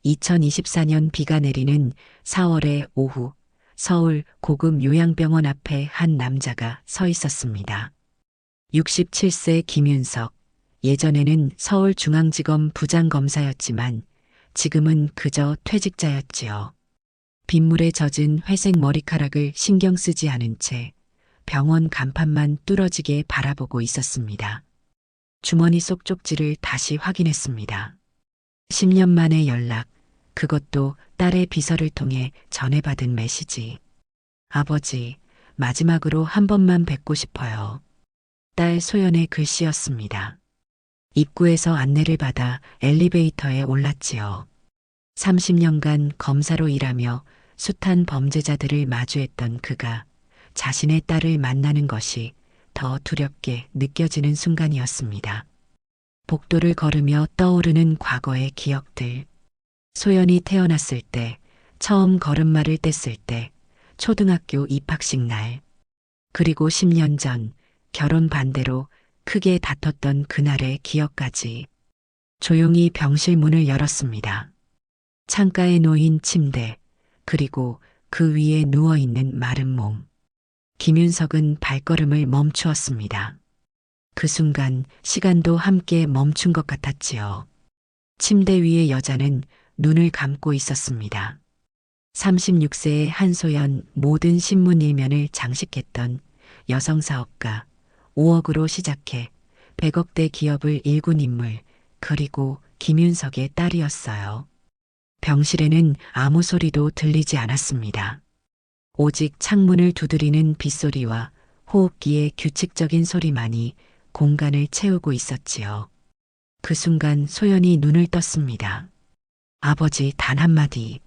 2024년 비가 내리는 4월의 오후, 서울 고급 요양병원 앞에 한 남자가 서 있었습니다. 67세 김윤석. 예전에는 서울중앙지검 부장검사였지만 지금은 그저 퇴직자였지요. 빗물에 젖은 회색 머리카락을 신경 쓰지 않은 채 병원 간판만 뚫어지게 바라보고 있었습니다. 주머니 속 쪽지를 다시 확인했습니다. 10년 만에 연락, 그것도 딸의 비서를 통해 전해받은 메시지. 아버지, 마지막으로 한 번만 뵙고 싶어요. 딸 소연의 글씨였습니다. 입구에서 안내를 받아 엘리베이터에 올랐지요. 30년간 검사로 일하며 숱한 범죄자들을 마주했던 그가 자신의 딸을 만나는 것이 더 두렵게 느껴지는 순간이었습니다. 복도를 걸으며 떠오르는 과거의 기억들. 소연이 태어났을 때, 처음 걸음마를 뗐을 때, 초등학교 입학식 날, 그리고 10년 전 결혼 반대로 크게 다퉜던 그날의 기억까지. 조용히 병실 문을 열었습니다. 창가에 놓인 침대, 그리고 그 위에 누워있는 마른 몸. 김윤석은 발걸음을 멈추었습니다. 그 순간 시간도 함께 멈춘 것 같았지요. 침대 위의 여자는 눈을 감고 있었습니다. 36세의 한소연. 모든 신문 일면을 장식했던 여성사업가. 5억으로 시작해 100억대 기업을 일군 인물, 그리고 김윤석의 딸이었어요. 병실에는 아무 소리도 들리지 않았습니다. 오직 창문을 두드리는 빗소리와 호흡기의 규칙적인 소리만이 공간을 채우고 있었지요. 그 순간 소연이 눈을 떴습니다. 아버지, 단 한마디.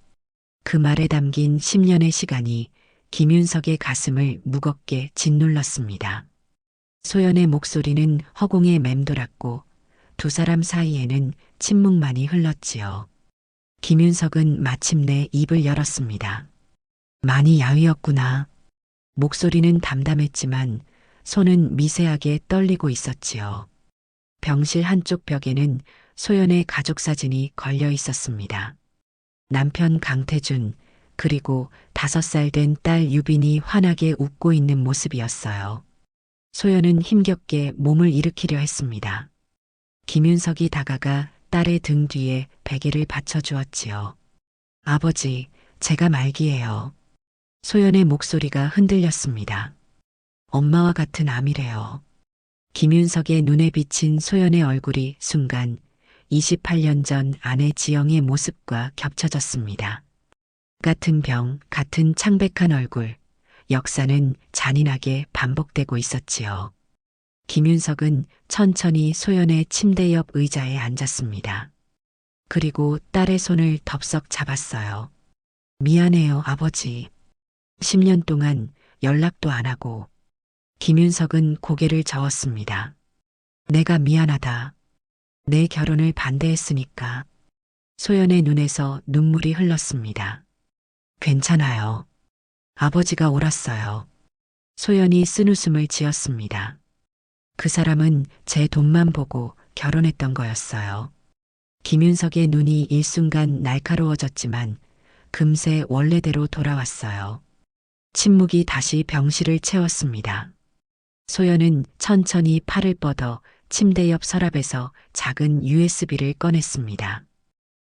그 말에 담긴 10년의 시간이 김윤석의 가슴을 무겁게 짓눌렀습니다. 소연의 목소리는 허공에 맴돌았고 두 사람 사이에는 침묵만이 흘렀지요. 김윤석은 마침내 입을 열었습니다. 많이 야위었구나. 목소리는 담담했지만 손은 미세하게 떨리고 있었지요. 병실 한쪽 벽에는 소연의 가족 사진이 걸려 있었습니다. 남편 강태준, 그리고 5살 된 딸 유빈이 환하게 웃고 있는 모습이었어요. 소연은 힘겹게 몸을 일으키려 했습니다. 김윤석이 다가가 딸의 등 뒤에 베개를 받쳐주었지요. 아버지, 제가 말기예요. 소연의 목소리가 흔들렸습니다. 엄마와 같은 암이래요. 김윤석의 눈에 비친 소연의 얼굴이 순간 28년 전 아내 지영의 모습과 겹쳐졌습니다. 같은 병, 같은 창백한 얼굴, 역사는 잔인하게 반복되고 있었지요. 김윤석은 천천히 소연의 침대 옆 의자에 앉았습니다. 그리고 딸의 손을 덥석 잡았어요. 미안해요, 아버지. 10년 동안 연락도 안 하고. 김윤석은 고개를 저었습니다. 내가 미안하다. 내 결혼을 반대했으니까. 소연의 눈에서 눈물이 흘렀습니다. 괜찮아요. 아버지가 옳았어요. 소연이 쓴웃음을 지었습니다. 그 사람은 제 돈만 보고 결혼했던 거였어요. 김윤석의 눈이 일순간 날카로워졌지만 금세 원래대로 돌아왔어요. 침묵이 다시 병실을 채웠습니다. 소연은 천천히 팔을 뻗어 침대 옆 서랍에서 작은 USB를 꺼냈습니다.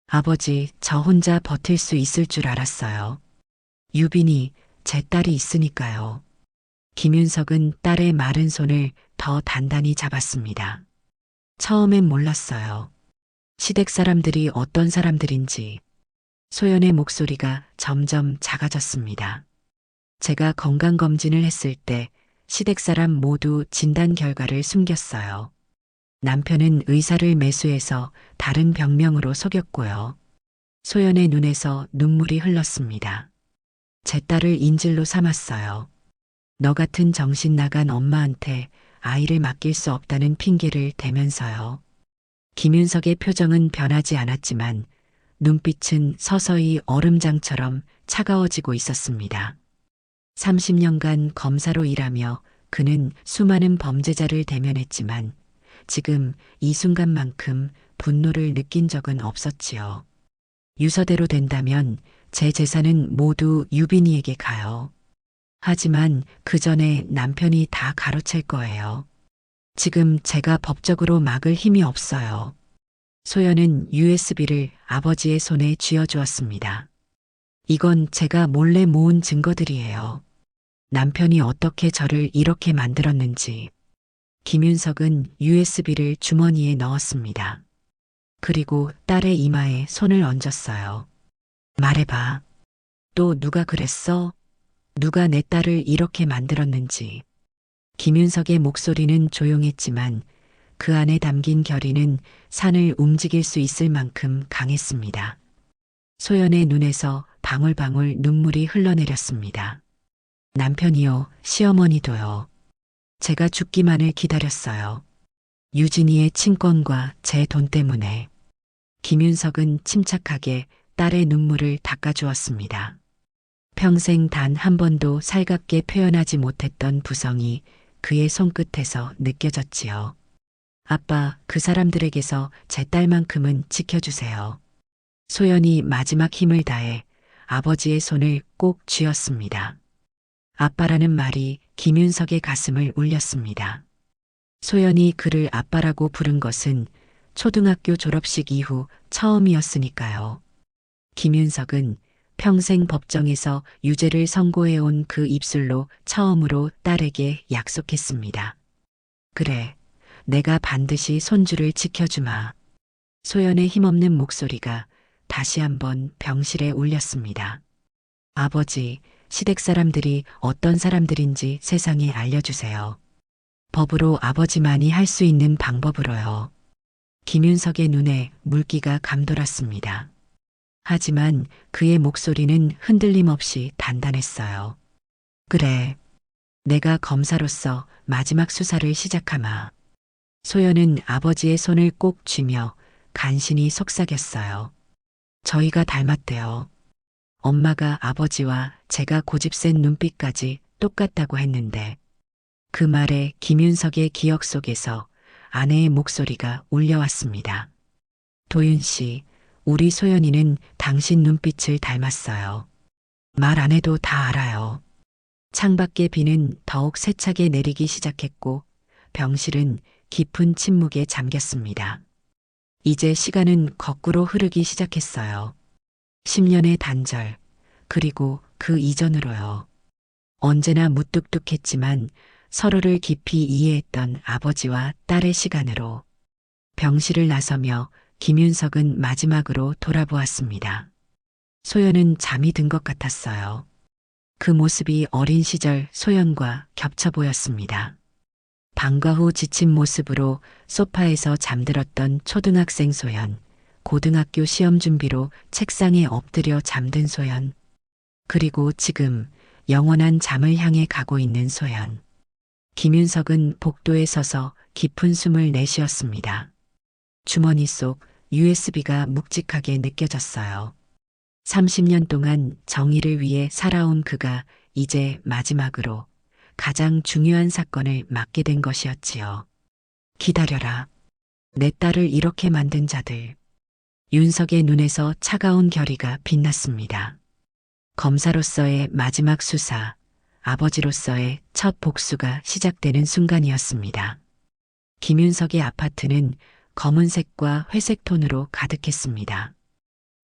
아버지, 저 혼자 버틸 수 있을 줄 알았어요. 유빈이, 제 딸이 있으니까요. 김윤석은 딸의 마른 손을 더 단단히 잡았습니다. 처음엔 몰랐어요. 시댁 사람들이 어떤 사람들인지. 소연의 목소리가 점점 작아졌습니다. 제가 건강검진을 했을 때 시댁 사람 모두 진단 결과를 숨겼어요. 남편은 의사를 매수해서 다른 병명으로 속였고요. 소연의 눈에서 눈물이 흘렀습니다. 제 딸을 인질로 삼았어요. 너 같은 정신 나간 엄마한테 아이를 맡길 수 없다는 핑계를 대면서요. 김윤석의 표정은 변하지 않았지만 눈빛은 서서히 얼음장처럼 차가워지고 있었습니다. 30년간 검사로 일하며 그는 수많은 범죄자를 대면했지만 지금 이 순간만큼 분노를 느낀 적은 없었지요. 유서대로 된다면 제 재산은 모두 유빈이에게 가요. 하지만 그 전에 남편이 다 가로챌 거예요. 지금 제가 법적으로 막을 힘이 없어요. 소연은 USB를 아버지의 손에 쥐어주었습니다. 이건 제가 몰래 모은 증거들이에요. 남편이 어떻게 저를 이렇게 만들었는지. 김윤석은 USB를 주머니에 넣었습니다. 그리고 딸의 이마에 손을 얹었어요. 말해봐. 또 누가 그랬어? 누가 내 딸을 이렇게 만들었는지. 김윤석의 목소리는 조용했지만 그 안에 담긴 결의는 산을 움직일 수 있을 만큼 강했습니다. 소연의 눈에서 방울방울 눈물이 흘러내렸습니다. 남편이요, 시어머니도요. 제가 죽기만을 기다렸어요. 유진이의 친권과 제 돈 때문에. 김윤석은 침착하게 딸의 눈물을 닦아주었습니다. 평생 단 한 번도 살갑게 표현하지 못했던 부성이 그의 손끝에서 느껴졌지요. 아빠, 그 사람들에게서 제 딸만큼은 지켜주세요. 소연이 마지막 힘을 다해 아버지의 손을 꼭 쥐었습니다. 아빠라는 말이 김윤석의 가슴을 울렸습니다. 소연이 그를 아빠라고 부른 것은 초등학교 졸업식 이후 처음이었으니까요. 김윤석은 평생 법정에서 유죄를 선고해온 그 입술로 처음으로 딸에게 약속했습니다. 그래, 내가 반드시 손주를 지켜주마. 소연의 힘없는 목소리가 다시 한번 병실에 울렸습니다. 아버지, 시댁 사람들이 어떤 사람들인지 세상에 알려주세요. 법으로 아버지만이 할 수 있는 방법으로요. 김윤석의 눈에 물기가 감돌았습니다. 하지만 그의 목소리는 흔들림 없이 단단했어요. 그래, 내가 검사로서 마지막 수사를 시작하마. 소연은 아버지의 손을 꼭 쥐며 간신히 속삭였어요. 저희가 닮았대요. 엄마가 아버지와 제가 고집센 눈빛까지 똑같다고 했는데 그 말에 김윤석의 기억 속에서 아내의 목소리가 울려왔습니다. 도윤 씨, 우리 소연이는 당신 눈빛을 닮았어요. 말 안 해도 다 알아요. 창밖의 비는 더욱 세차게 내리기 시작했고 병실은 깊은 침묵에 잠겼습니다. 이제 시간은 거꾸로 흐르기 시작했어요. 10년의 단절, 그리고 그 이전으로요. 언제나 무뚝뚝했지만 서로를 깊이 이해했던 아버지와 딸의 시간으로. 병실을 나서며 김윤석은 마지막으로 돌아보았습니다. 소연은 잠이 든 것 같았어요. 그 모습이 어린 시절 소연과 겹쳐 보였습니다. 방과 후 지친 모습으로 소파에서 잠들었던 초등학생 소연, 고등학교 시험 준비로 책상에 엎드려 잠든 소연, 그리고 지금 영원한 잠을 향해 가고 있는 소연. 김윤석은 복도에 서서 깊은 숨을 내쉬었습니다. 주머니 속 USB가 묵직하게 느껴졌어요. 30년 동안 정의를 위해 살아온 그가 이제 마지막으로 가장 중요한 사건을 맡게 된 것이었지요. 기다려라. 내 딸을 이렇게 만든 자들. 윤석의 눈에서 차가운 결의가 빛났습니다. 검사로서의 마지막 수사, 아버지로서의 첫 복수가 시작되는 순간이었습니다. 김윤석의 아파트는 검은색과 회색 톤으로 가득했습니다.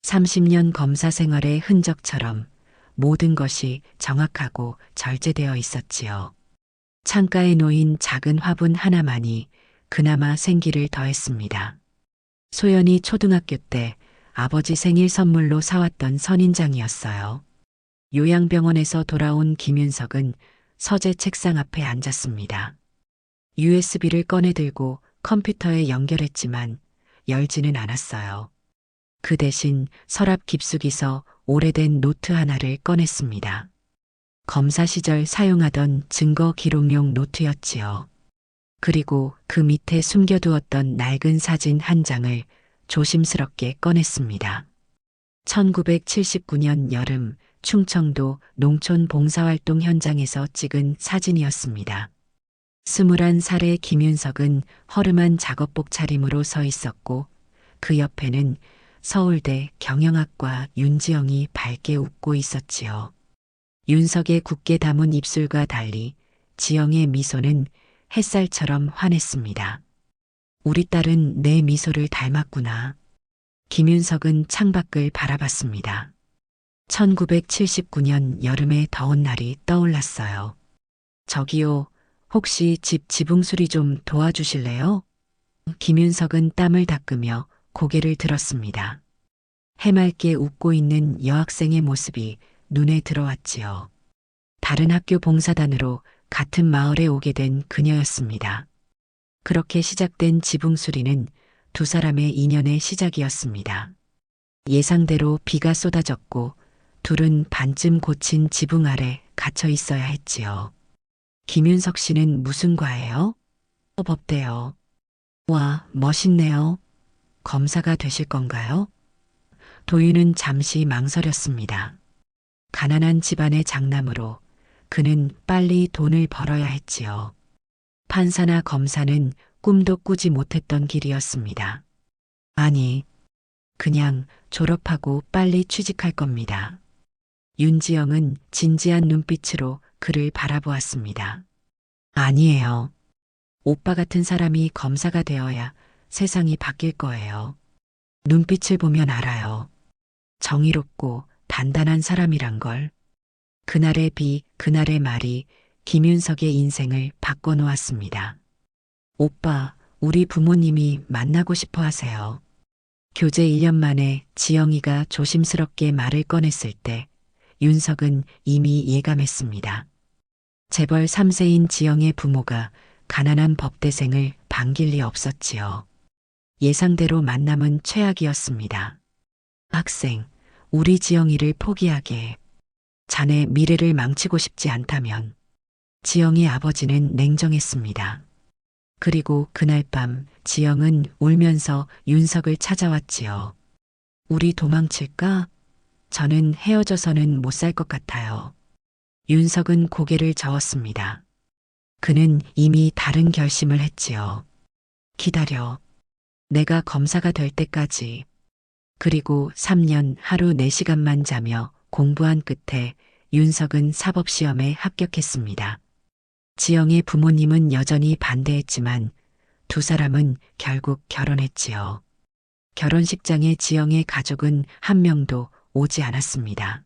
30년 검사 생활의 흔적처럼 모든 것이 정확하고 절제되어 있었지요. 창가에 놓인 작은 화분 하나만이 그나마 생기를 더했습니다. 소연이 초등학교 때 아버지 생일 선물로 사왔던 선인장이었어요. 요양병원에서 돌아온 김윤석은 서재 책상 앞에 앉았습니다. USB를 꺼내들고 컴퓨터에 연결했지만 열지는 않았어요. 그 대신 서랍 깊숙이서 오래된 노트 하나를 꺼냈습니다. 검사 시절 사용하던 증거 기록용 노트였지요. 그리고 그 밑에 숨겨두었던 낡은 사진 한 장을 조심스럽게 꺼냈습니다. 1979년 여름 충청도 농촌 봉사활동 현장에서 찍은 사진이었습니다. 21살의 김윤석은 허름한 작업복 차림으로 서 있었고 그 옆에는 서울대 경영학과 윤지영이 밝게 웃고 있었지요. 윤석의 굳게 담은 입술과 달리 지영의 미소는 햇살처럼 환했습니다. 우리 딸은 내 미소를 닮았구나. 김윤석은 창밖을 바라봤습니다. 1979년 여름의 더운 날이 떠올랐어요. 저기요, 혹시 집 지붕 수리 좀 도와주실래요? 김윤석은 땀을 닦으며 고개를 들었습니다. 해맑게 웃고 있는 여학생의 모습이 눈에 들어왔지요. 다른 학교 봉사단으로 같은 마을에 오게 된 그녀였습니다. 그렇게 시작된 지붕 수리는 두 사람의 인연의 시작이었습니다. 예상대로 비가 쏟아졌고 둘은 반쯤 고친 지붕 아래 갇혀 있어야 했지요. 김윤석 씨는 무슨 과예요? 법대요. 와, 멋있네요. 검사가 되실 건가요? 도윤은 잠시 망설였습니다. 가난한 집안의 장남으로 그는 빨리 돈을 벌어야 했지요. 판사나 검사는 꿈도 꾸지 못했던 길이었습니다. 아니, 그냥 졸업하고 빨리 취직할 겁니다. 윤지영은 진지한 눈빛으로 그를 바라보았습니다. 아니에요. 오빠 같은 사람이 검사가 되어야 세상이 바뀔 거예요. 눈빛을 보면 알아요. 정의롭고 단단한 사람이란 걸. 그날의 비, 그날의 말이 김윤석의 인생을 바꿔놓았습니다. 오빠, 우리 부모님이 만나고 싶어 하세요. 교제 1년 만에 지영이가 조심스럽게 말을 꺼냈을 때 윤석은 이미 예감했습니다. 재벌 3세인 지영의 부모가 가난한 법대생을 반길 리 없었지요. 예상대로 만남은 최악이었습니다. 학생, 우리 지영이를 포기하게. 자네 미래를 망치고 싶지 않다면. 지영의 아버지는 냉정했습니다. 그리고 그날 밤 지영은 울면서 윤석을 찾아왔지요. 우리 도망칠까? 저는 헤어져서는 못 살 것 같아요. 윤석은 고개를 저었습니다. 그는 이미 다른 결심을 했지요. 기다려. 내가 검사가 될 때까지. 그리고 3년 하루 4시간만 자며 공부한 끝에 윤석은 사법시험에 합격했습니다. 지영의 부모님은 여전히 반대했지만 두 사람은 결국 결혼했지요. 결혼식장에 지영의 가족은 한 명도 오지 않았습니다.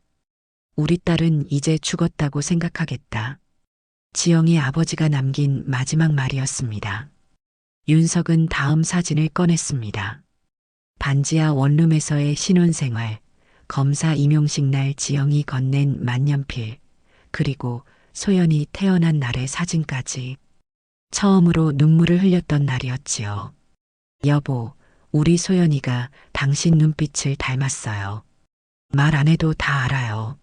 우리 딸은 이제 죽었다고 생각하겠다. 지영의 아버지가 남긴 마지막 말이었습니다. 윤석은 다음 사진을 꺼냈습니다. 반지하 원룸에서의 신혼생활, 검사 임용식 날 지영이 건넨 만년필, 그리고 소연이 태어난 날의 사진까지. 처음으로 눈물을 흘렸던 날이었지요. 여보, 우리 소연이가 당신 눈빛을 닮았어요. 말 안 해도 다 알아요.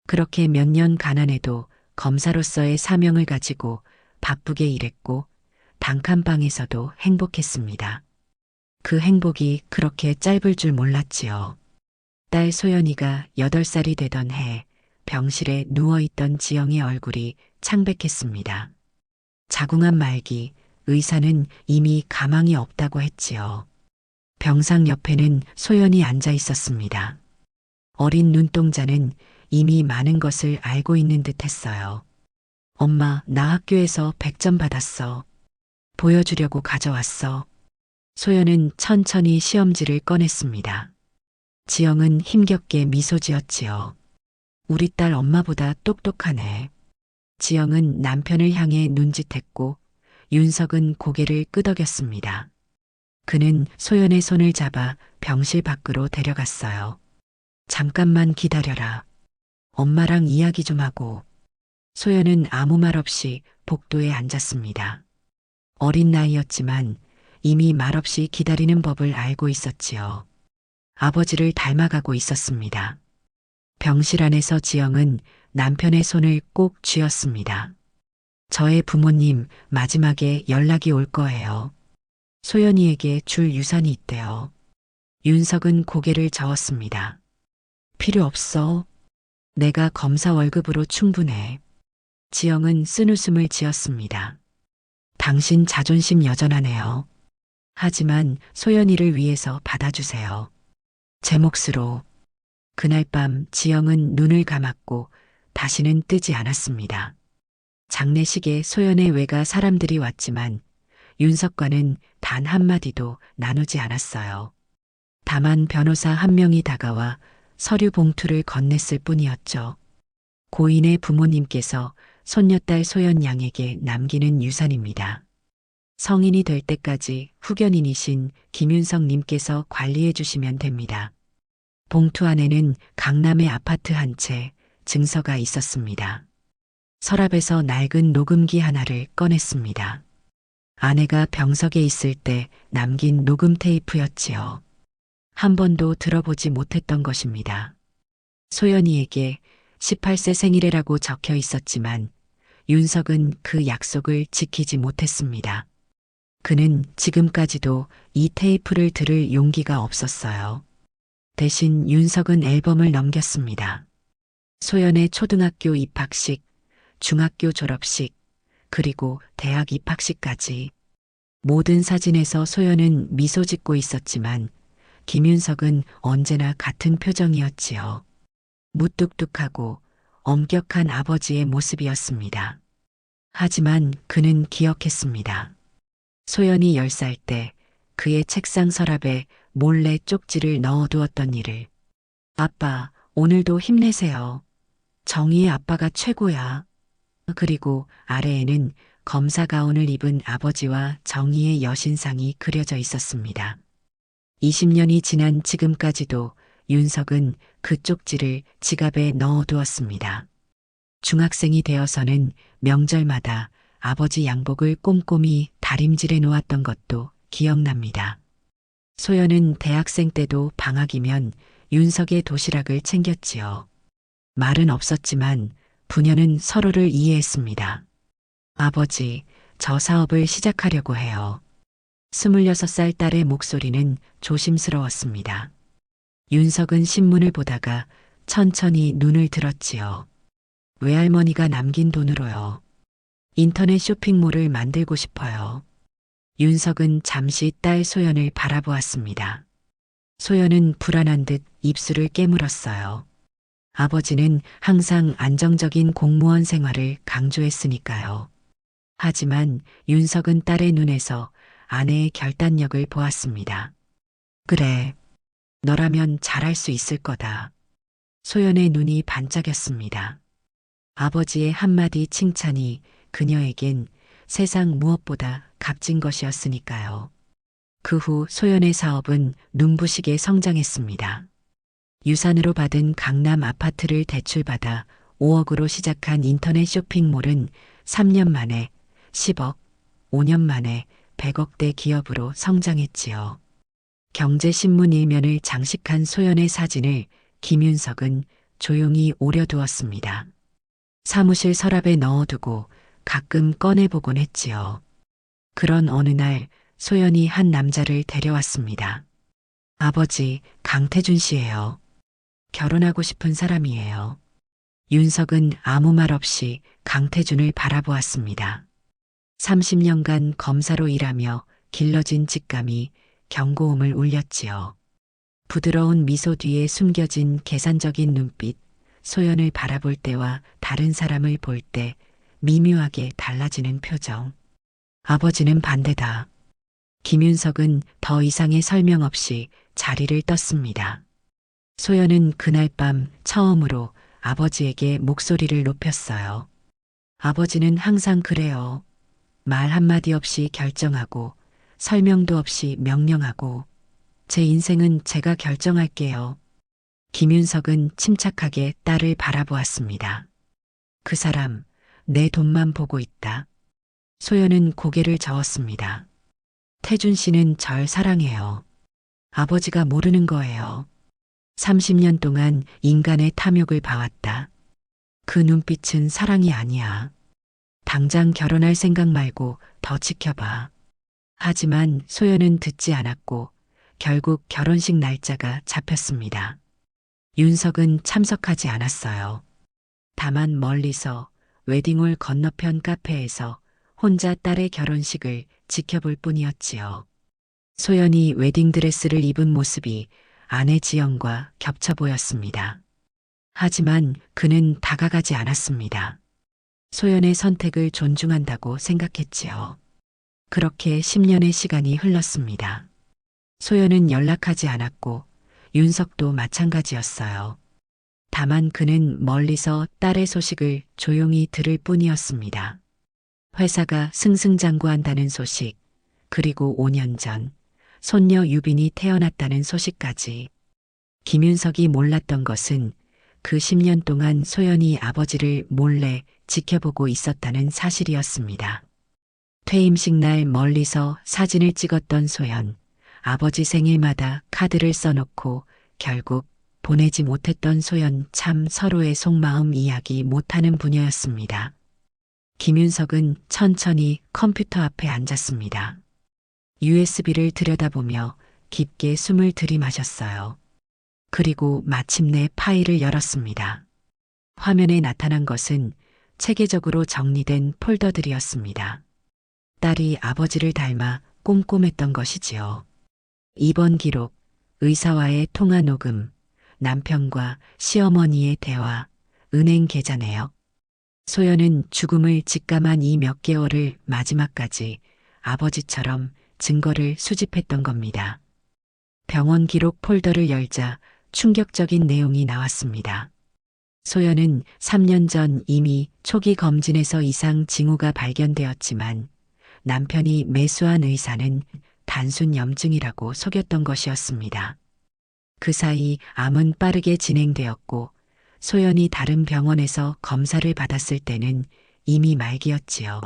그렇게 몇 년 가난해도 검사로서의 사명을 가지고 바쁘게 일했고 단칸방에서도 행복했습니다. 그 행복이 그렇게 짧을 줄 몰랐지요. 딸 소연이가 8살이 되던 해 병실에 누워있던 지영의 얼굴이 창백했습니다. 자궁암 말기, 의사는 이미 가망이 없다고 했지요. 병상 옆에는 소연이 앉아 있었습니다. 어린 눈동자는 이미 많은 것을 알고 있는 듯 했어요. 엄마, 나 학교에서 100점 받았어. 보여주려고 가져왔어. 소연은 천천히 시험지를 꺼냈습니다. 지영은 힘겹게 미소 지었지요. 우리 딸 엄마보다 똑똑하네. 지영은 남편을 향해 눈짓했고 윤석은 고개를 끄덕였습니다. 그는 소연의 손을 잡아 병실 밖으로 데려갔어요. 잠깐만 기다려라. 엄마랑 이야기 좀 하고. 소연은 아무 말 없이 복도에 앉았습니다. 어린 나이였지만 이미 말없이 기다리는 법을 알고 있었지요. 아버지를 닮아가고 있었습니다. 병실 안에서 지영은 남편의 손을 꼭 쥐었습니다. 저의 부모님 마지막에 연락이 올 거예요. 소연이에게 줄 유산이 있대요. 윤석은 고개를 저었습니다. 필요 없어. 내가 검사 월급으로 충분해. 지영은 쓴웃음을 지었습니다. 당신 자존심 여전하네요. 하지만 소연이를 위해서 받아주세요. 제 몫으로. 그날 밤 지영은 눈을 감았고 다시는 뜨지 않았습니다. 장례식에 소연의 외가 사람들이 왔지만 윤석과는 단 한마디도 나누지 않았어요. 다만 변호사 한 명이 다가와 서류 봉투를 건넸을 뿐이었죠. 고인의 부모님께서 손녀딸 소연 양에게 남기는 유산입니다. 성인이 될 때까지 후견인이신 김윤석 님께서 관리해 주시면 됩니다. 봉투 안에는 강남의 아파트 한 채, 증서가 있었습니다. 서랍에서 낡은 녹음기 하나를 꺼냈습니다. 아내가 병석에 있을 때 남긴 녹음 테이프였지요. 한 번도 들어보지 못했던 것입니다. 소연이에게 18세 생일이라고 적혀 있었지만 윤석은 그 약속을 지키지 못했습니다. 그는 지금까지도 이 테이프를 들을 용기가 없었어요. 대신 윤석은 앨범을 넘겼습니다. 소연의 초등학교 입학식, 중학교 졸업식, 그리고 대학 입학식까지. 모든 사진에서 소연은 미소 짓고 있었지만 김윤석은 언제나 같은 표정이었지요. 무뚝뚝하고 엄격한 아버지의 모습이었습니다. 하지만 그는 기억했습니다. 소연이 10살 때 그의 책상 서랍에 몰래 쪽지를 넣어두었던 일을. 아빠, 오늘도 힘내세요. 정의의 아빠가 최고야. 그리고 아래에는 검사 가운을 입은 아버지와 정의의 여신상이 그려져 있었습니다. 20년이 지난 지금까지도 윤석은 그 쪽지를 지갑에 넣어두었습니다. 중학생이 되어서는 명절마다 아버지 양복을 꼼꼼히 다림질해 놓았던 것도 기억납니다. 소연은 대학생 때도 방학이면 윤석의 도시락을 챙겼지요. 말은 없었지만 부녀는 서로를 이해했습니다. 아버지, 저 사업을 시작하려고 해요. 26살 딸의 목소리는 조심스러웠습니다. 윤석은 신문을 보다가 천천히 눈을 들었지요. 외할머니가 남긴 돈으로요. 인터넷 쇼핑몰을 만들고 싶어요. 윤석은 잠시 딸 소연을 바라보았습니다. 소연은 불안한 듯 입술을 깨물었어요. 아버지는 항상 안정적인 공무원 생활을 강조했으니까요. 하지만 윤석은 딸의 눈에서 아내의 결단력을 보았습니다. 그래, 너라면 잘할 수 있을 거다. 소연의 눈이 반짝였습니다. 아버지의 한마디 칭찬이 그녀에겐 세상 무엇보다 값진 것이었으니까요. 그 후 소연의 사업은 눈부시게 성장했습니다. 유산으로 받은 강남 아파트를 대출받아 5억으로 시작한 인터넷 쇼핑몰은 3년 만에 10억, 5년 만에 100억대 기업으로 성장했지요. 경제신문 일면을 장식한 소연의 사진을 김윤석은 조용히 오려두었습니다. 사무실 서랍에 넣어두고 가끔 꺼내보곤 했지요. 그런 어느 날 소연이 한 남자를 데려왔습니다. 아버지, 강태준 씨예요. 결혼하고 싶은 사람이에요. 윤석은 아무 말 없이 강태준을 바라보았습니다. 30년간 검사로 일하며 길러진 직감이 경고음을 울렸지요. 부드러운 미소 뒤에 숨겨진 계산적인 눈빛, 소연을 바라볼 때와 다른 사람을 볼 때 미묘하게 달라지는 표정. 아버지는 반대다. 김윤석은 더 이상의 설명 없이 자리를 떴습니다. 소연은 그날 밤 처음으로 아버지에게 목소리를 높였어요. 아버지는 항상 그래요. 말 한마디 없이 결정하고 설명도 없이 명령하고 제 인생은 제가 결정할게요. 김윤석은 침착하게 딸을 바라보았습니다. 그 사람, 내 돈만 보고 있다. 소연은 고개를 저었습니다. 태준 씨는 절 사랑해요. 아버지가 모르는 거예요. 30년 동안 인간의 탐욕을 봐왔다. 그 눈빛은 사랑이 아니야. 당장 결혼할 생각 말고 더 지켜봐. 하지만 소연은 듣지 않았고 결국 결혼식 날짜가 잡혔습니다. 윤석은 참석하지 않았어요. 다만 멀리서 웨딩홀 건너편 카페에서 혼자 딸의 결혼식을 지켜볼 뿐이었지요. 소연이 웨딩드레스를 입은 모습이 아내 지영과 겹쳐 보였습니다. 하지만 그는 다가가지 않았습니다. 소연의 선택을 존중한다고 생각했지요. 그렇게 10년의 시간이 흘렀습니다. 소연은 연락하지 않았고 윤석도 마찬가지였어요. 다만 그는 멀리서 딸의 소식을 조용히 들을 뿐이었습니다. 회사가 승승장구한다는 소식, 그리고 5년 전 손녀 유빈이 태어났다는 소식까지. 김윤석이 몰랐던 것은 그 10년 동안 소연이 아버지를 몰래 지켜보고 있었다는 사실이었습니다. 퇴임식 날 멀리서 사진을 찍었던 소연, 아버지 생일마다 카드를 써놓고 결국 보내지 못했던 소연, 참 서로의 속마음 이야기 못하는 부녀였습니다. 김윤석은 천천히 컴퓨터 앞에 앉았습니다. USB를 들여다보며 깊게 숨을 들이마셨어요. 그리고 마침내 파일을 열었습니다. 화면에 나타난 것은 체계적으로 정리된 폴더들이었습니다. 딸이 아버지를 닮아 꼼꼼했던 것이지요. 입원 기록, 의사와의 통화 녹음, 남편과 시어머니의 대화, 은행 계좌 내역. 소연은 죽음을 직감한 이 몇 개월을 마지막까지 아버지처럼 증거를 수집했던 겁니다. 병원 기록 폴더를 열자 충격적인 내용이 나왔습니다. 소연은 3년 전 이미 초기 검진에서 이상 징후가 발견되었지만 남편이 매수한 의사는 단순 염증이라고 속였던 것이었습니다. 그 사이 암은 빠르게 진행되었고 소연이 다른 병원에서 검사를 받았을 때는 이미 말기였지요.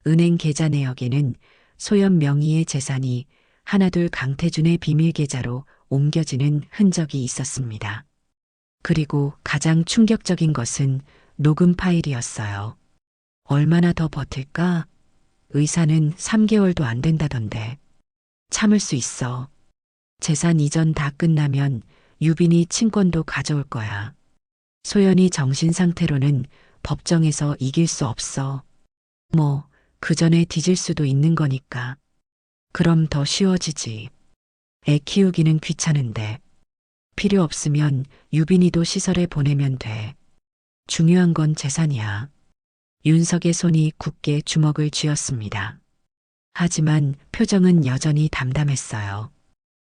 은행 계좌 내역에는 소연 명의의 재산이 하나둘 강태준의 비밀 계좌로 옮겨지는 흔적이 있었습니다. 그리고 가장 충격적인 것은 녹음 파일이었어요. 얼마나 더 버틸까? 의사는 3개월도 안 된다던데. 참을 수 있어. 재산 이전 다 끝나면 유빈이 친권도 가져올 거야. 소연이 정신 상태로는 법정에서 이길 수 없어. 뭐, 그 전에 뒤질 수도 있는 거니까. 그럼 더 쉬워지지. 애 키우기는 귀찮은데. 필요 없으면 유빈이도 시설에 보내면 돼. 중요한 건 재산이야. 윤석의 손이 굳게 주먹을 쥐었습니다. 하지만 표정은 여전히 담담했어요.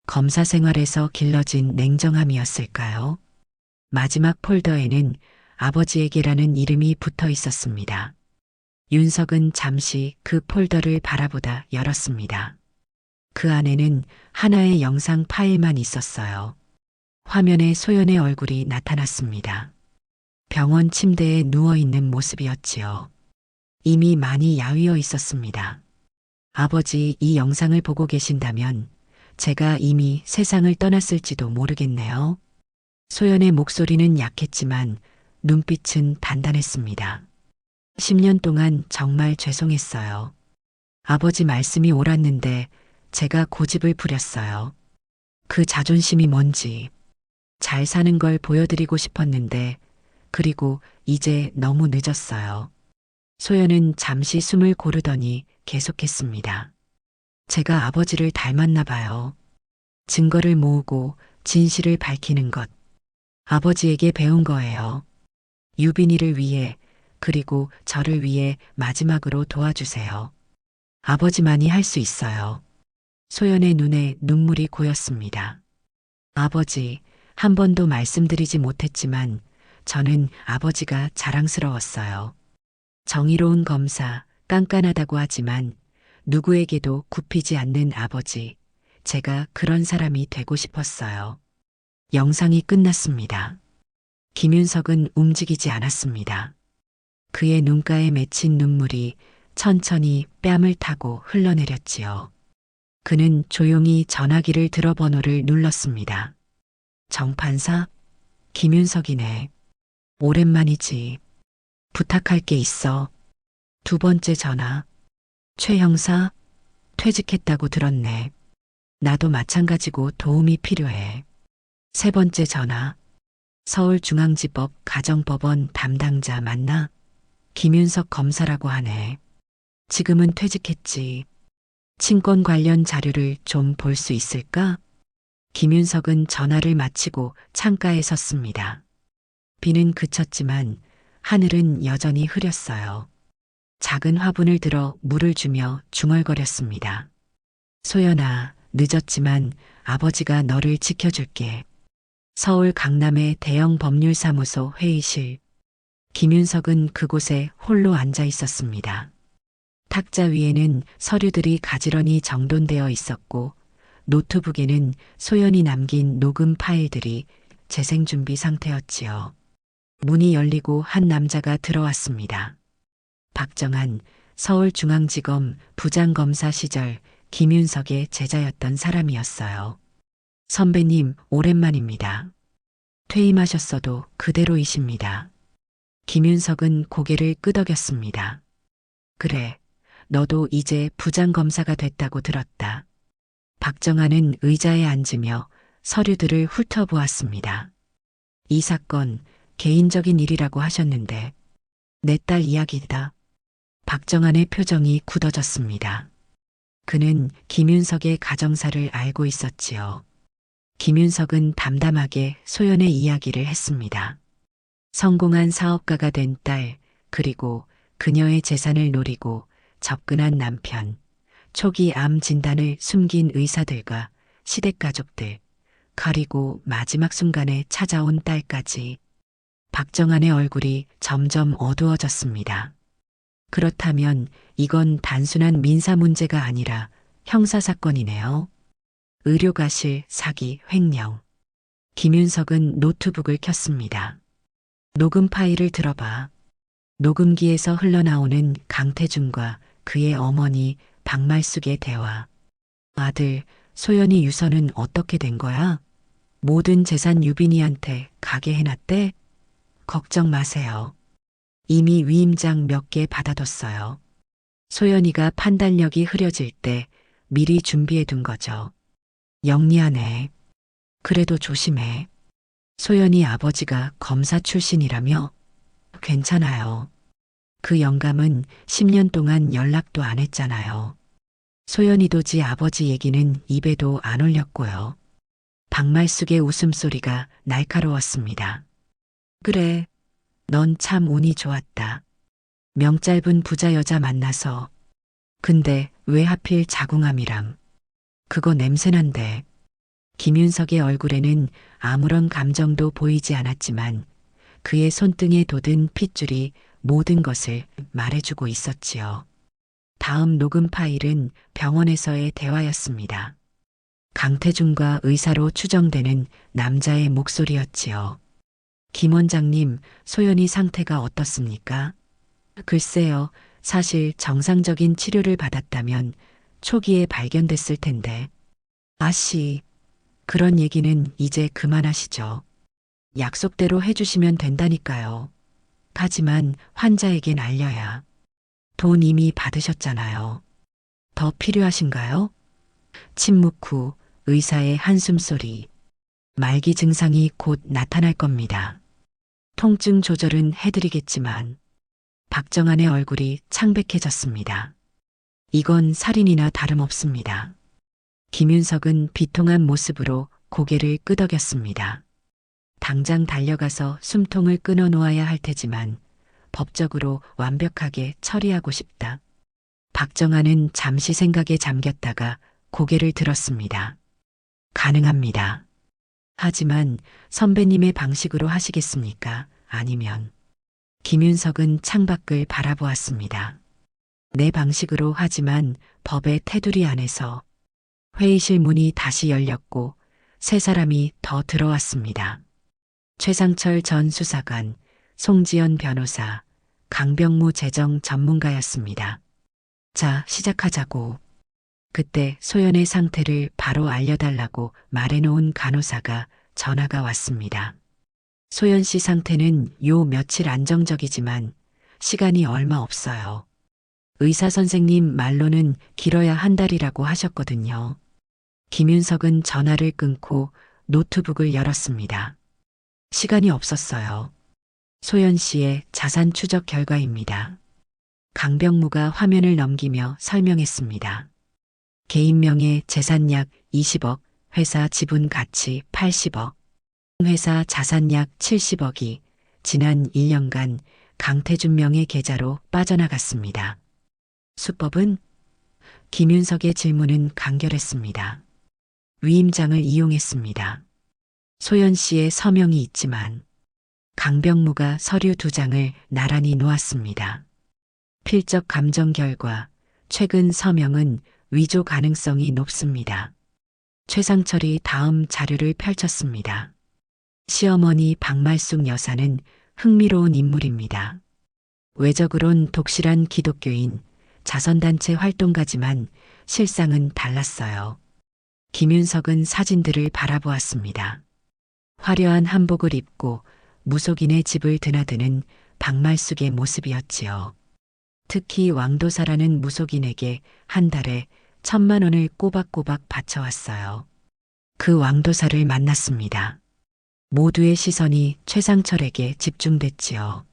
검사 생활에서 길러진 냉정함이었을까요? 마지막 폴더에는 아버지에게라는 이름이 붙어 있었습니다. 윤석은 잠시 그 폴더를 바라보다 열었습니다. 그 안에는 하나의 영상 파일만 있었어요. 화면에 소연의 얼굴이 나타났습니다. 병원 침대에 누워있는 모습이었지요. 이미 많이 야위어 있었습니다. 아버지, 이 영상을 보고 계신다면 제가 이미 세상을 떠났을지도 모르겠네요. 소연의 목소리는 약했지만 눈빛은 단단했습니다. 10년 동안 정말 죄송했어요. 아버지 말씀이 옳았는데 제가 고집을 부렸어요. 그 자존심이 뭔지 잘 사는 걸 보여드리고 싶었는데 그리고 이제 너무 늦었어요. 소연은 잠시 숨을 고르더니 계속했습니다. 제가 아버지를 닮았나 봐요. 증거를 모으고 진실을 밝히는 것. 아버지에게 배운 거예요. 유빈이를 위해 그리고 저를 위해 마지막으로 도와주세요. 아버지만이 할 수 있어요. 소연의 눈에 눈물이 고였습니다. 아버지, 한 번도 말씀드리지 못했지만 저는 아버지가 자랑스러웠어요. 정의로운 검사, 깐깐하다고 하지만 누구에게도 굽히지 않는 아버지. 제가 그런 사람이 되고 싶었어요. 영상이 끝났습니다. 김윤석은 움직이지 않았습니다. 그의 눈가에 맺힌 눈물이 천천히 뺨을 타고 흘러내렸지요. 그는 조용히 전화기를 들어 번호를 눌렀습니다. 정판사? 김윤석이네. 오랜만이지. 부탁할 게 있어. 두 번째 전화. 최 형사? 퇴직했다고 들었네. 나도 마찬가지고 도움이 필요해. 세 번째 전화. 서울중앙지법 가정법원 담당자 맞나? 김윤석 검사라고 하네. 지금은 퇴직했지. 친권 관련 자료를 좀 볼 수 있을까? 김윤석은 전화를 마치고 창가에 섰습니다. 비는 그쳤지만 하늘은 여전히 흐렸어요. 작은 화분을 들어 물을 주며 중얼거렸습니다. 소연아, 늦었지만 아버지가 너를 지켜줄게. 서울 강남의 대형 법률사무소 회의실. 김윤석은 그곳에 홀로 앉아 있었습니다. 탁자 위에는 서류들이 가지런히 정돈되어 있었고 노트북에는 소연이 남긴 녹음 파일들이 재생 준비 상태였지요. 문이 열리고 한 남자가 들어왔습니다. 박정한 서울중앙지검 부장검사 시절 김윤석의 제자였던 사람이었어요. 선배님, 오랜만입니다. 퇴임하셨어도 그대로이십니다. 김윤석은 고개를 끄덕였습니다. 그래, 너도 이제 부장검사가 됐다고 들었다. 박정한은 의자에 앉으며 서류들을 훑어보았습니다. 이 사건 개인적인 일이라고 하셨는데 내 딸 이야기다. 박정한의 표정이 굳어졌습니다. 그는 김윤석의 가정사를 알고 있었지요. 김윤석은 담담하게 소연의 이야기를 했습니다. 성공한 사업가가 된 딸, 그리고 그녀의 재산을 노리고 접근한 남편, 초기 암 진단을 숨긴 의사들과 시댁 가족들, 그리고 마지막 순간에 찾아온 딸까지. 박정한의 얼굴이 점점 어두워졌습니다. 그렇다면 이건 단순한 민사 문제가 아니라 형사사건이네요. 의료가실 사기 횡령. 김윤석은 노트북을 켰습니다. 녹음 파일을 들어봐. 녹음기에서 흘러나오는 강태준과 그의 어머니 박말숙의 대화. 아들, 소연이 유서는 어떻게 된 거야? 모든 재산 유빈이한테 가게 해놨대? 걱정 마세요. 이미 위임장 몇 개 받아뒀어요. 소연이가 판단력이 흐려질 때 미리 준비해 둔 거죠. 영리하네. 그래도 조심해. 소연이 아버지가 검사 출신이라며? 괜찮아요. 그 영감은 10년 동안 연락도 안 했잖아요. 소연이도 지 아버지 얘기는 입에도 안 올렸고요. 박말숙의 웃음소리가 날카로웠습니다. 그래, 넌 참 운이 좋았다. 명짧은 부자 여자 만나서. 근데 왜 하필 자궁암이람? 그거 냄새난데. 김윤석의 얼굴에는 아무런 감정도 보이지 않았지만 그의 손등에 돋은 핏줄이 모든 것을 말해주고 있었지요. 다음 녹음 파일은 병원에서의 대화였습니다. 강태준과 의사로 추정되는 남자의 목소리였지요. 김 원장님, 소연이 상태가 어떻습니까? 글쎄요, 사실 정상적인 치료를 받았다면 초기에 발견됐을 텐데. 아씨, 그런 얘기는 이제 그만하시죠. 약속대로 해주시면 된다니까요. 하지만 환자에겐 알려야. 돈 이미 받으셨잖아요. 더 필요하신가요? 침묵 후 의사의 한숨소리. 말기 증상이 곧 나타날 겁니다. 통증 조절은 해드리겠지만. 박정한의 얼굴이 창백해졌습니다. 이건 살인이나 다름없습니다. 김윤석은 비통한 모습으로 고개를 끄덕였습니다. 당장 달려가서 숨통을 끊어놓아야 할 테지만 법적으로 완벽하게 처리하고 싶다. 박정한은 잠시 생각에 잠겼다가 고개를 들었습니다. 가능합니다. 하지만 선배님의 방식으로 하시겠습니까? 아니면. 김윤석은 창밖을 바라보았습니다. 내 방식으로 하지만 법의 테두리 안에서. 회의실 문이 다시 열렸고 세 사람이 더 들어왔습니다. 최상철 전 수사관, 송지연 변호사, 강병무 재정 전문가였습니다. 자, 시작하자고. 그때 소연의 상태를 바로 알려달라고 말해놓은 간호사가 전화가 왔습니다. 소연 씨 상태는 요 며칠 안정적이지만 시간이 얼마 없어요. 의사 선생님 말로는 길어야 한 달이라고 하셨거든요. 김윤석은 전화를 끊고 노트북을 열었습니다. 시간이 없었어요. 소연 씨의 자산 추적 결과입니다. 강병무가 화면을 넘기며 설명했습니다. 개인명의 재산 약 20억, 회사 지분 가치 80억, 회사 자산 약 70억이 지난 1년간 강태준 명의 계좌로 빠져나갔습니다. 수법은? 김윤석의 질문은 간결했습니다. 위임장을 이용했습니다. 소연 씨의 서명이 있지만 강병무가 서류 2장을 나란히 놓았습니다. 필적 감정 결과 최근 서명은 위조 가능성이 높습니다. 최상철이 다음 자료를 펼쳤습니다. 시어머니 박말숙 여사는 흥미로운 인물입니다. 외적으론 독실한 기독교인, 자선단체 활동가지만 실상은 달랐어요. 김윤석은 사진들을 바라보았습니다. 화려한 한복을 입고 무속인의 집을 드나드는 박말숙의 모습이었지요. 특히 왕도사라는 무속인에게 한 달에 1,000만 원을 꼬박꼬박 바쳐왔어요. 그 왕도사를 만났습니다. 모두의 시선이 최상철에게 집중됐지요.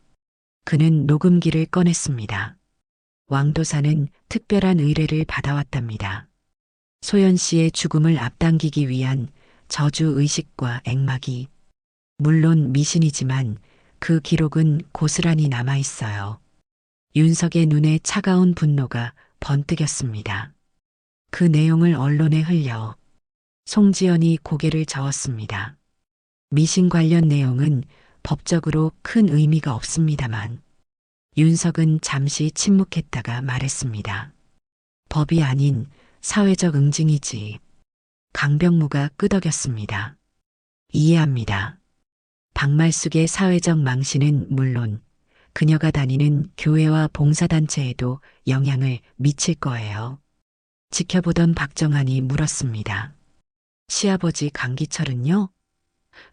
그는 녹음기를 꺼냈습니다. 왕도사는 특별한 의뢰를 받아왔답니다. 소연 씨의 죽음을 앞당기기 위한 저주 의식과 액막이, 물론 미신이지만 그 기록은 고스란히 남아있어요. 윤석의 눈에 차가운 분노가 번뜩였습니다. 그 내용을 언론에 흘려 송지연이 고개를 저었습니다. 미신 관련 내용은 법적으로 큰 의미가 없습니다만 윤석은 잠시 침묵했다가 말했습니다. 법이 아닌 사회적 응징이지. 강병무가 끄덕였습니다. 이해합니다. 박말숙의 사회적 망신은 물론 그녀가 다니는 교회와 봉사단체에도 영향을 미칠 거예요. 지켜보던 박정환이 물었습니다. 시아버지 강기철은요?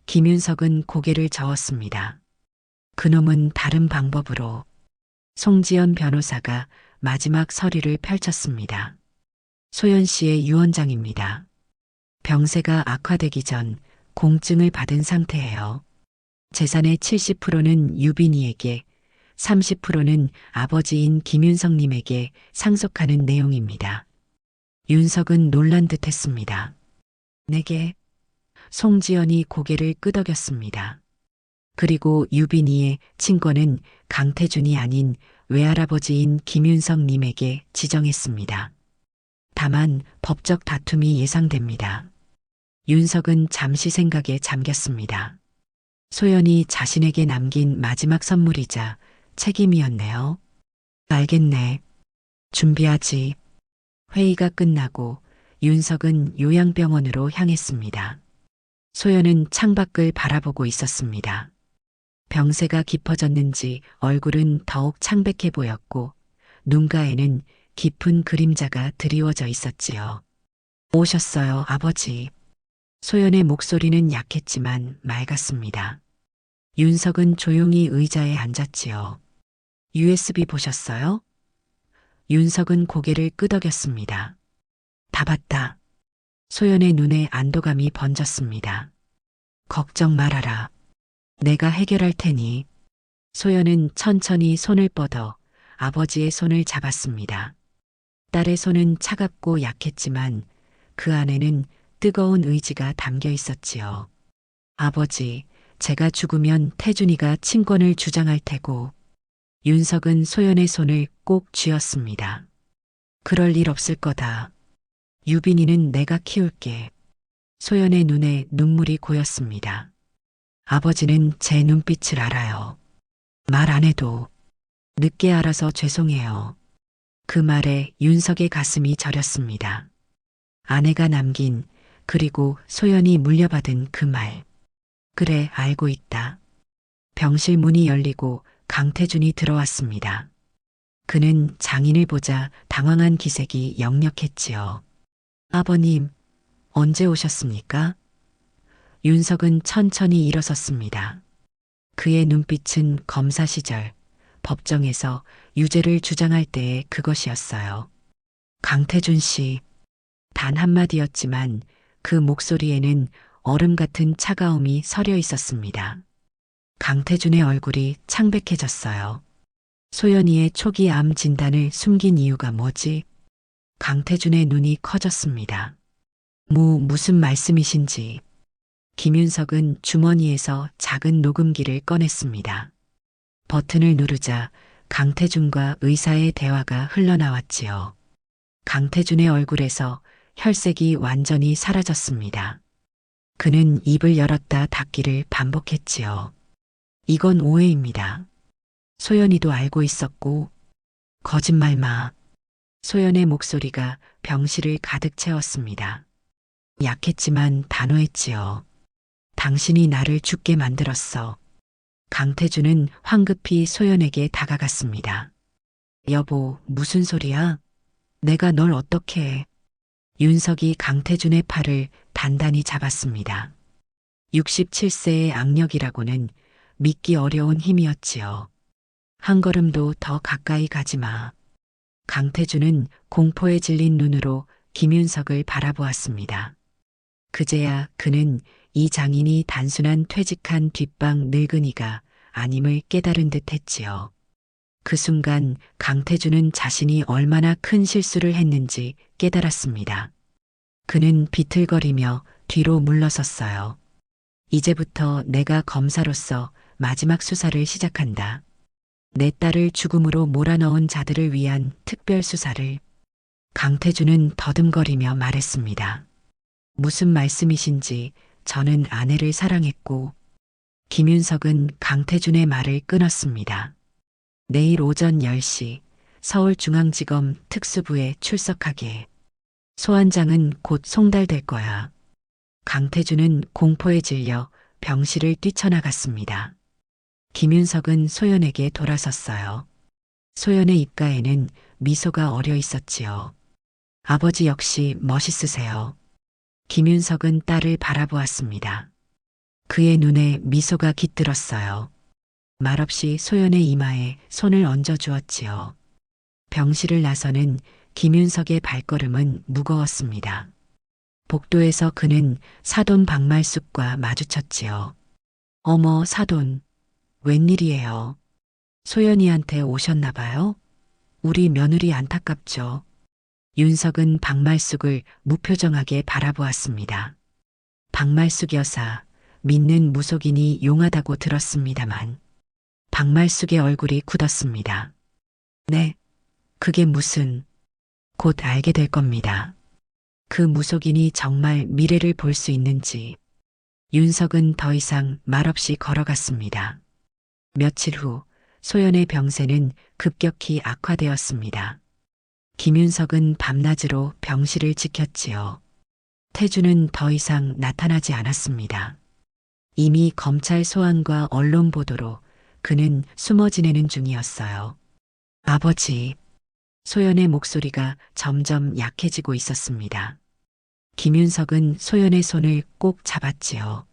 김윤석은 고개를 저었습니다. 그놈은 다른 방법으로. 송지연 변호사가 마지막 서류를 펼쳤습니다. 소연 씨의 유언장입니다. 병세가 악화되기 전 공증을 받은 상태예요. 재산의 70%는 유빈이에게, 30%는 아버지인 김윤석님에게 상속하는 내용입니다. 윤석은 놀란 듯 했습니다. 내게? 송지연이 고개를 끄덕였습니다. 그리고 유빈이의 친권은 강태준이 아닌 외할아버지인 김윤석님에게 지정했습니다. 다만 법적 다툼이 예상됩니다. 윤석은 잠시 생각에 잠겼습니다. 소연이 자신에게 남긴 마지막 선물이자 책임이었네요. 알겠네. 준비하지. 회의가 끝나고 윤석은 요양병원으로 향했습니다. 소연은 창밖을 바라보고 있었습니다. 병세가 깊어졌는지 얼굴은 더욱 창백해 보였고 눈가에는 깊은 그림자가 드리워져 있었지요. 오셨어요, 아버지. 소연의 목소리는 약했지만 맑았습니다. 윤석은 조용히 의자에 앉았지요. USB 보셨어요? 윤석은 고개를 끄덕였습니다. 다 봤다. 소연의 눈에 안도감이 번졌습니다. 걱정 말아라. 내가 해결할 테니. 소연은 천천히 손을 뻗어 아버지의 손을 잡았습니다. 딸의 손은 차갑고 약했지만 그 안에는 뜨거운 의지가 담겨 있었지요. 아버지, 제가 죽으면 태준이가 친권을 주장할 테고. 윤석은 소연의 손을 꼭 쥐었습니다. 그럴 일 없을 거다. 유빈이는 내가 키울게. 소연의 눈에 눈물이 고였습니다. 아버지는 제 눈빛을 알아요. 말 안 해도. 늦게 알아서 죄송해요. 그 말에 윤석의 가슴이 저렸습니다. 아내가 남긴, 그리고 소연이 물려받은 그 말. 그래, 알고 있다. 병실 문이 열리고 강태준이 들어왔습니다. 그는 장인을 보자 당황한 기색이 역력했지요. 아버님, 언제 오셨습니까? 윤석은 천천히 일어섰습니다. 그의 눈빛은 검사 시절 법정에서 유죄를 주장할 때의 그것이었어요. 강태준 씨. 단 한마디였지만 그 목소리에는 얼음 같은 차가움이 서려 있었습니다. 강태준의 얼굴이 창백해졌어요. 소연이의 초기 암 진단을 숨긴 이유가 뭐지? 강태준의 눈이 커졌습니다. 무슨 말씀이신지. 김윤석은 주머니에서 작은 녹음기를 꺼냈습니다. 버튼을 누르자 강태준과 의사의 대화가 흘러나왔지요. 강태준의 얼굴에서 혈색이 완전히 사라졌습니다. 그는 입을 열었다 닫기를 반복했지요. 이건 오해입니다. 소연이도 알고 있었고, 거짓말 마. 소연의 목소리가 병실을 가득 채웠습니다. 약했지만 단호했지요. 당신이 나를 죽게 만들었어. 강태준은 황급히 소연에게 다가갔습니다. 여보, 무슨 소리야? 내가 널 어떻게 해? 윤석이 강태준의 팔을 단단히 잡았습니다. 67세의 악력이라고는 믿기 어려운 힘이었지요. 한 걸음도 더 가까이 가지 마. 강태준은 공포에 질린 눈으로 김윤석을 바라보았습니다. 그제야 그는 이 장인이 단순한 퇴직한 뒷방 늙은이가 아님을 깨달은 듯 했지요. 그 순간 강태준은 자신이 얼마나 큰 실수를 했는지 깨달았습니다. 그는 비틀거리며 뒤로 물러섰어요. 이제부터 내가 검사로서 마지막 수사를 시작한다. 내 딸을 죽음으로 몰아넣은 자들을 위한 특별 수사를. 강태준은 더듬거리며 말했습니다. 무슨 말씀이신지. 저는 아내를 사랑했고. 김윤석은 강태준의 말을 끊었습니다. 내일 오전 10시 서울중앙지검 특수부에 출석하게. 소환장은 곧 송달될 거야. 강태준은 공포에 질려 병실을 뛰쳐나갔습니다. 김윤석은 소연에게 돌아섰어요. 소연의 입가에는 미소가 어려 있었지요. 아버지 역시 멋있으세요. 김윤석은 딸을 바라보았습니다. 그의 눈에 미소가 깃들었어요. 말없이 소연의 이마에 손을 얹어 주었지요. 병실을 나서는 김윤석의 발걸음은 무거웠습니다. 복도에서 그는 사돈 박말숙과 마주쳤지요. 어머, 사돈. 웬일이에요? 소연이한테 오셨나 봐요? 우리 며느리 안타깝죠. 윤석은 박말숙을 무표정하게 바라보았습니다. 박말숙 여사, 믿는 무속인이 용하다고 들었습니다만. 박말숙의 얼굴이 굳었습니다. 네, 그게 무슨... 곧 알게 될 겁니다. 그 무속인이 정말 미래를 볼 수 있는지. 윤석은 더 이상 말없이 걸어갔습니다. 며칠 후 소연의 병세는 급격히 악화되었습니다. 김윤석은 밤낮으로 병실을 지켰지요. 태주는 더 이상 나타나지 않았습니다. 이미 검찰 소환과 언론 보도로 그는 숨어 지내는 중이었어요. 아버지. 소연의 목소리가 점점 약해지고 있었습니다. 김윤석은 소연의 손을 꼭 잡았지요.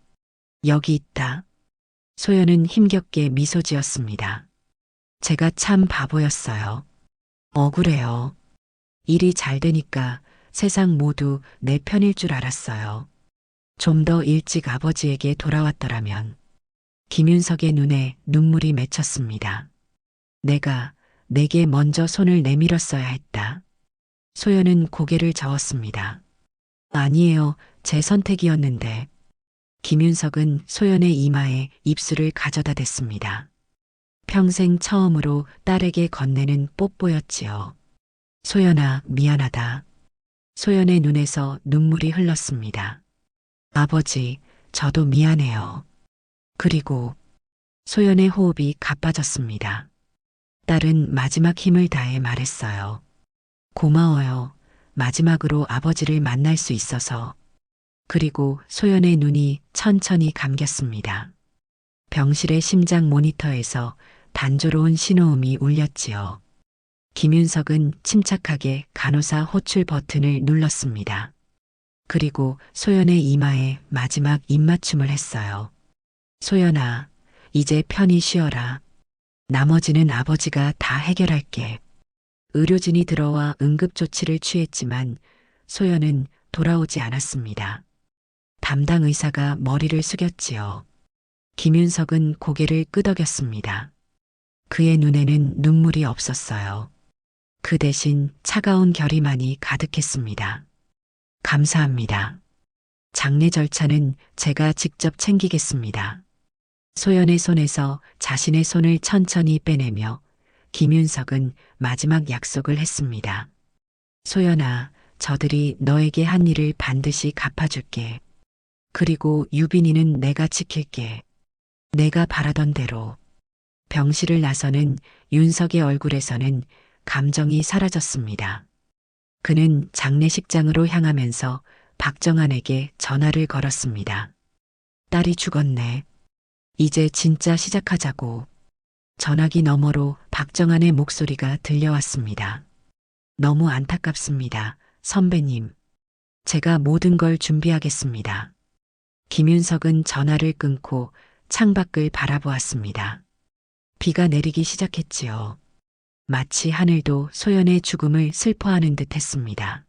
여기 있다. 소연은 힘겹게 미소 지었습니다. 제가 참 바보였어요. 억울해요. 일이 잘 되니까 세상 모두 내 편일 줄 알았어요. 좀 더 일찍 아버지에게 돌아왔더라면. 김윤석의 눈에 눈물이 맺혔습니다. 내게 먼저 손을 내밀었어야 했다. 소연은 고개를 저었습니다. 아니에요. 제 선택이었는데. 김윤석은 소연의 이마에 입술을 가져다 댔습니다. 평생 처음으로 딸에게 건네는 뽀뽀였지요. 소연아, 미안하다. 소연의 눈에서 눈물이 흘렀습니다. 아버지, 저도 미안해요. 그리고 소연의 호흡이 가빠졌습니다. 딸은 마지막 힘을 다해 말했어요. 고마워요. 마지막으로 아버지를 만날 수 있어서. 그리고 소연의 눈이 천천히 감겼습니다. 병실의 심장 모니터에서 단조로운 신호음이 울렸지요. 김윤석은 침착하게 간호사 호출 버튼을 눌렀습니다. 그리고 소연의 이마에 마지막 입맞춤을 했어요. 소연아, 이제 편히 쉬어라. 나머지는 아버지가 다 해결할게. 의료진이 들어와 응급조치를 취했지만 소연은 돌아오지 않았습니다. 담당 의사가 머리를 숙였지요. 김윤석은 고개를 끄덕였습니다. 그의 눈에는 눈물이 없었어요. 그 대신 차가운 결의만이 가득했습니다. 감사합니다. 장례 절차는 제가 직접 챙기겠습니다. 소연의 손에서 자신의 손을 천천히 빼내며 김윤석은 마지막 약속을 했습니다. 소연아, 저들이 너에게 한 일을 반드시 갚아줄게. 그리고 유빈이는 내가 지킬게. 내가 바라던 대로. 병실을 나서는 윤석의 얼굴에서는 감정이 사라졌습니다. 그는 장례식장으로 향하면서 박정환에게 전화를 걸었습니다. 딸이 죽었네. 이제 진짜 시작하자고. 전화기 너머로 박정환의 목소리가 들려왔습니다. 너무 안타깝습니다, 선배님. 제가 모든 걸 준비하겠습니다. 김윤석은 전화를 끊고 창밖을 바라보았습니다. 비가 내리기 시작했지요. 마치 하늘도 소연의 죽음을 슬퍼하는 듯 했습니다.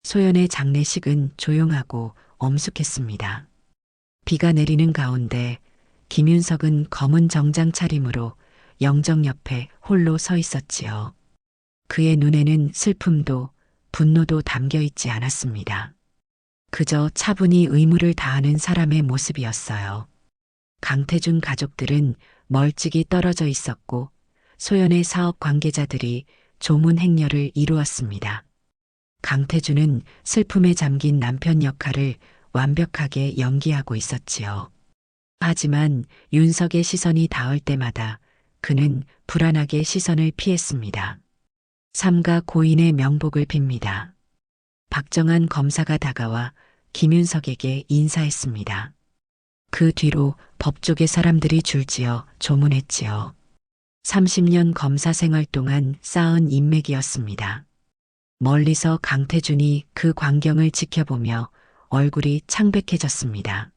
소연의 장례식은 조용하고 엄숙했습니다. 비가 내리는 가운데 김윤석은 검은 정장 차림으로 영정 옆에 홀로 서 있었지요. 그의 눈에는 슬픔도 분노도 담겨 있지 않았습니다. 그저 차분히 의무를 다하는 사람의 모습이었어요. 강태준 가족들은 멀찍이 떨어져 있었고 소연의 사업 관계자들이 조문 행렬을 이루었습니다. 강태준은 슬픔에 잠긴 남편 역할을 완벽하게 연기하고 있었지요. 하지만 윤석의 시선이 닿을 때마다 그는 불안하게 시선을 피했습니다. 삼가 고인의 명복을 빕니다. 박정환 검사가 다가와 김윤석에게 인사했습니다. 그 뒤로 법조계 사람들이 줄지어 조문했지요. 30년 검사 생활 동안 쌓은 인맥이었습니다. 멀리서 강태준이 그 광경을 지켜보며 얼굴이 창백해졌습니다.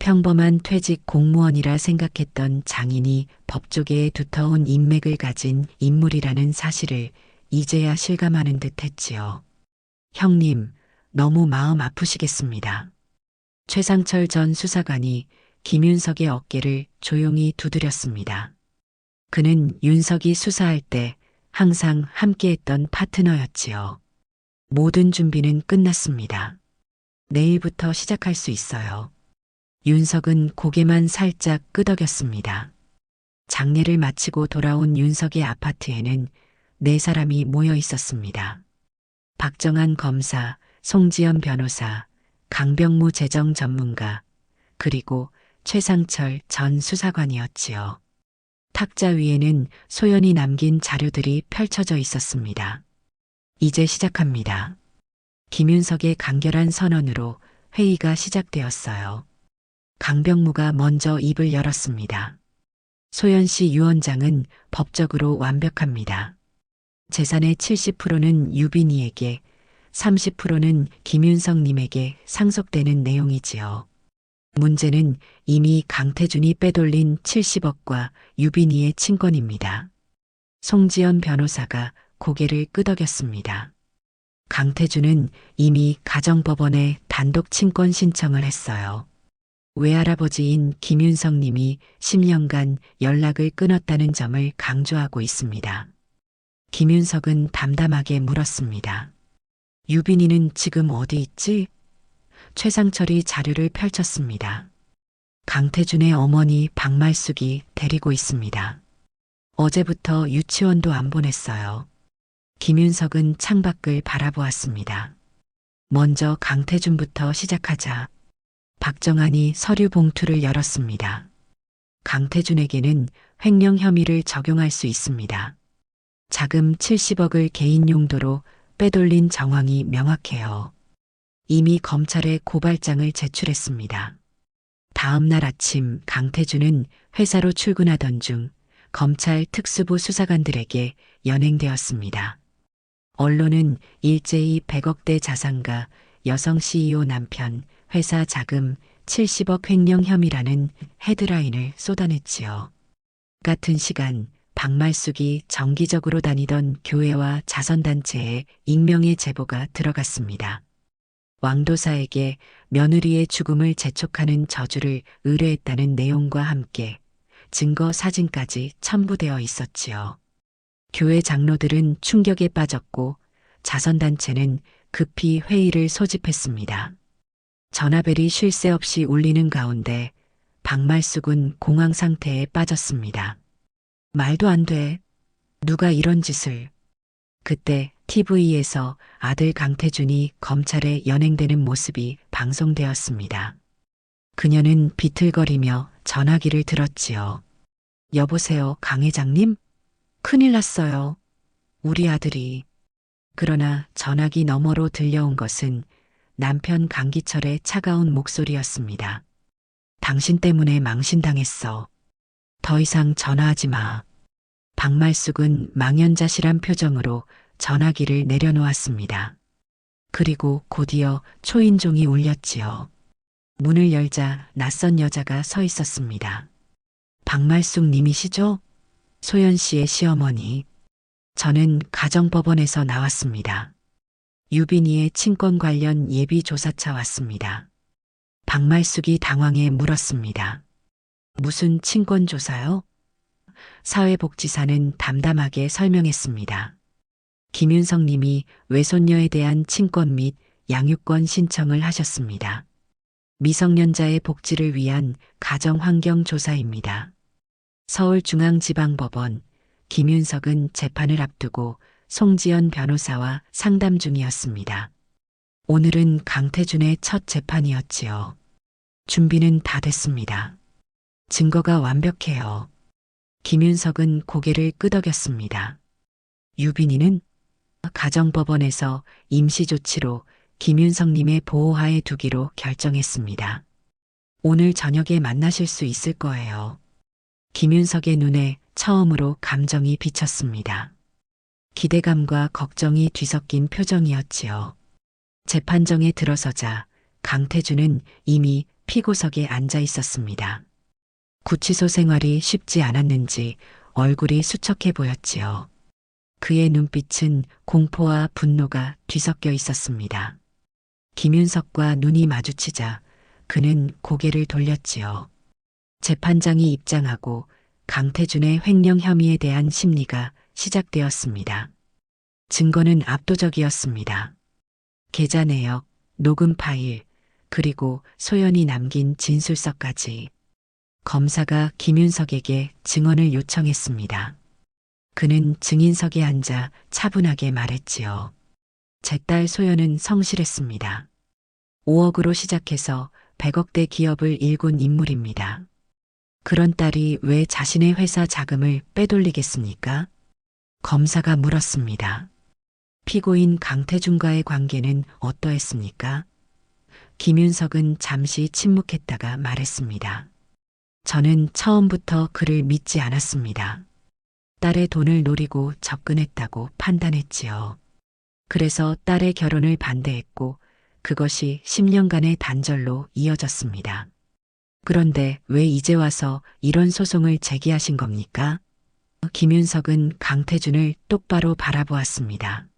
평범한 퇴직 공무원이라 생각했던 장인이 법조계에 두터운 인맥을 가진 인물이라는 사실을 이제야 실감하는 듯 했지요. 형님, 너무 마음 아프시겠습니다. 최상철 전 수사관이 김윤석의 어깨를 조용히 두드렸습니다. 그는 윤석이 수사할 때 항상 함께했던 파트너였지요. 모든 준비는 끝났습니다. 내일부터 시작할 수 있어요. 윤석은 고개만 살짝 끄덕였습니다. 장례를 마치고 돌아온 윤석의 아파트에는 4사람이 모여 있었습니다. 박정환 검사, 송지연 변호사, 강병무 재정 전문가, 그리고 최상철 전 수사관이었지요. 탁자 위에는 소연이 남긴 자료들이 펼쳐져 있었습니다. 이제 시작합니다. 김윤석의 간결한 선언으로 회의가 시작되었어요. 강병무가 먼저 입을 열었습니다. 소연 씨 유언장은 법적으로 완벽합니다. 재산의 70%는 유빈이에게, 30%는 김윤석 님에게 상속되는 내용이지요. 문제는 이미 강태준이 빼돌린 70억과 유빈이의 친권입니다. 송지연 변호사가 고개를 끄덕였습니다. 강태준은 이미 가정법원에 단독 친권 신청을 했어요. 외할아버지인 김윤석 님이 10년간 연락을 끊었다는 점을 강조하고 있습니다. 김윤석은 담담하게 물었습니다. 유빈이는 지금 어디 있지? 최상철이 자료를 펼쳤습니다. 강태준의 어머니 박말숙이 데리고 있습니다. 어제부터 유치원도 안 보냈어요. 김윤석은 창밖을 바라보았습니다. 먼저 강태준부터 시작하자. 박정환이 서류 봉투를 열었습니다. 강태준에게는 횡령 혐의를 적용할 수 있습니다. 자금 70억을 개인 용도로 빼돌린 정황이 명확해요. 이미 검찰에 고발장을 제출했습니다. 다음 날 아침 강태준은 회사로 출근하던 중 검찰 특수부 수사관들에게 연행되었습니다. 언론은 일제히 100억대 자산가 여성 CEO 남편 회사 자금 70억 횡령 혐의라는 헤드라인을 쏟아냈지요. 같은 시간 박말숙이 정기적으로 다니던 교회와 자선단체에 익명의 제보가 들어갔습니다. 왕도사에게 며느리의 죽음을 재촉하는 저주를 의뢰했다는 내용과 함께 증거 사진까지 첨부되어 있었지요. 교회 장로들은 충격에 빠졌고 자선단체는 급히 회의를 소집했습니다. 전화벨이 쉴 새 없이 울리는 가운데 박말숙은 공황 상태에 빠졌습니다. 말도 안 돼. 누가 이런 짓을. 그때 TV에서 아들 강태준이 검찰에 연행되는 모습이 방송되었습니다. 그녀는 비틀거리며 전화기를 들었지요. 여보세요, 강 회장님? 큰일 났어요. 우리 아들이. 그러나 전화기 너머로 들려온 것은 남편 강기철의 차가운 목소리였습니다. 당신 때문에 망신당했어. 더 이상 전화하지 마. 박말숙은 망연자실한 표정으로 전화기를 내려놓았습니다. 그리고 곧이어 초인종이 울렸지요. 문을 열자 낯선 여자가 서 있었습니다. 박말숙 님이시죠? 소연 씨의 시어머니. 저는 가정법원에서 나왔습니다. 유빈이의 친권 관련 예비조사차 왔습니다. 박말숙이 당황해 물었습니다. 무슨 친권조사요? 사회복지사는 담담하게 설명했습니다. 김윤석 님이 외손녀에 대한 친권 및 양육권 신청을 하셨습니다. 미성년자의 복지를 위한 가정환경조사입니다. 서울중앙지방법원 김윤석은 재판을 앞두고 송지연 변호사와 상담 중이었습니다. 오늘은 강태준의 첫 재판이었지요. 준비는 다 됐습니다. 증거가 완벽해요. 김윤석은 고개를 끄덕였습니다. 유빈이는 가정법원에서 임시조치로 김윤석님의 보호하에 두기로 결정했습니다. 오늘 저녁에 만나실 수 있을 거예요. 김윤석의 눈에 처음으로 감정이 비쳤습니다. 기대감과 걱정이 뒤섞인 표정이었지요. 재판정에 들어서자 강태준은 이미 피고석에 앉아 있었습니다. 구치소 생활이 쉽지 않았는지 얼굴이 수척해 보였지요. 그의 눈빛은 공포와 분노가 뒤섞여 있었습니다. 김윤석과 눈이 마주치자 그는 고개를 돌렸지요. 재판장이 입장하고 강태준의 횡령 혐의에 대한 심리가 시작되었습니다. 증거는 압도적이었습니다. 계좌 내역, 녹음 파일, 그리고 소연이 남긴 진술서까지. 검사가 김윤석에게 증언을 요청했습니다. 그는 증인석에 앉아 차분하게 말했지요. 제 딸 소연은 성실했습니다. 5억으로 시작해서 100억대 기업을 일군 인물입니다. 그런 딸이 왜 자신의 회사 자금을 빼돌리겠습니까? 검사가 물었습니다. 피고인 강태준과의 관계는 어떠했습니까? 김윤석은 잠시 침묵했다가 말했습니다. 저는 처음부터 그를 믿지 않았습니다. 딸의 돈을 노리고 접근했다고 판단했지요. 그래서 딸의 결혼을 반대했고 그것이 10년간의 단절로 이어졌습니다. 그런데 왜 이제 와서 이런 소송을 제기하신 겁니까? 김윤석은 강태준을 똑바로 바라보았습니다.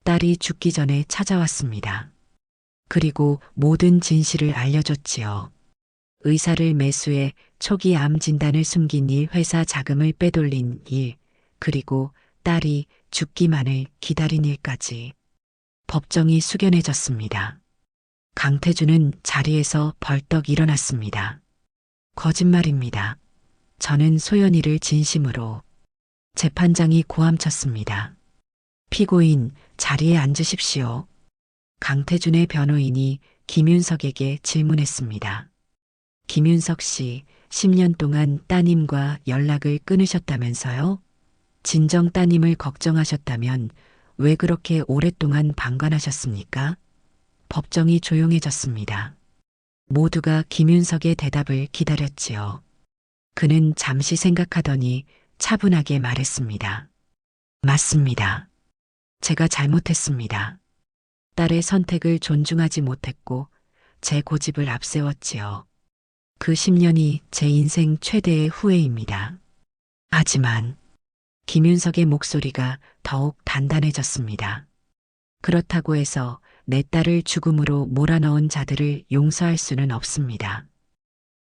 딸이 죽기 전에 찾아왔습니다. 그리고 모든 진실을 알려줬지요. 의사를 매수해 초기 암 진단을 숨긴 일, 회사 자금을 빼돌린 일, 그리고 딸이 죽기만을 기다린 일까지. 법정이 숙연해졌습니다. 강태준은 자리에서 벌떡 일어났습니다. 거짓말입니다. 저는 소연이를 진심으로. 재판장이 고함쳤습니다. 피고인, 자리에 앉으십시오. 강태준의 변호인이 김윤석에게 질문했습니다. 김윤석 씨, 10년 동안 따님과 연락을 끊으셨다면서요? 진정 따님을 걱정하셨다면 왜 그렇게 오랫동안 방관하셨습니까? 법정이 조용해졌습니다. 모두가 김윤석의 대답을 기다렸지요. 그는 잠시 생각하더니 차분하게 말했습니다. 맞습니다. 제가 잘못했습니다. 딸의 선택을 존중하지 못했고 제 고집을 앞세웠지요. 그 10년이 제 인생 최대의 후회입니다. 하지만 김윤석의 목소리가 더욱 단단해졌습니다. 그렇다고 해서 내 딸을 죽음으로 몰아넣은 자들을 용서할 수는 없습니다.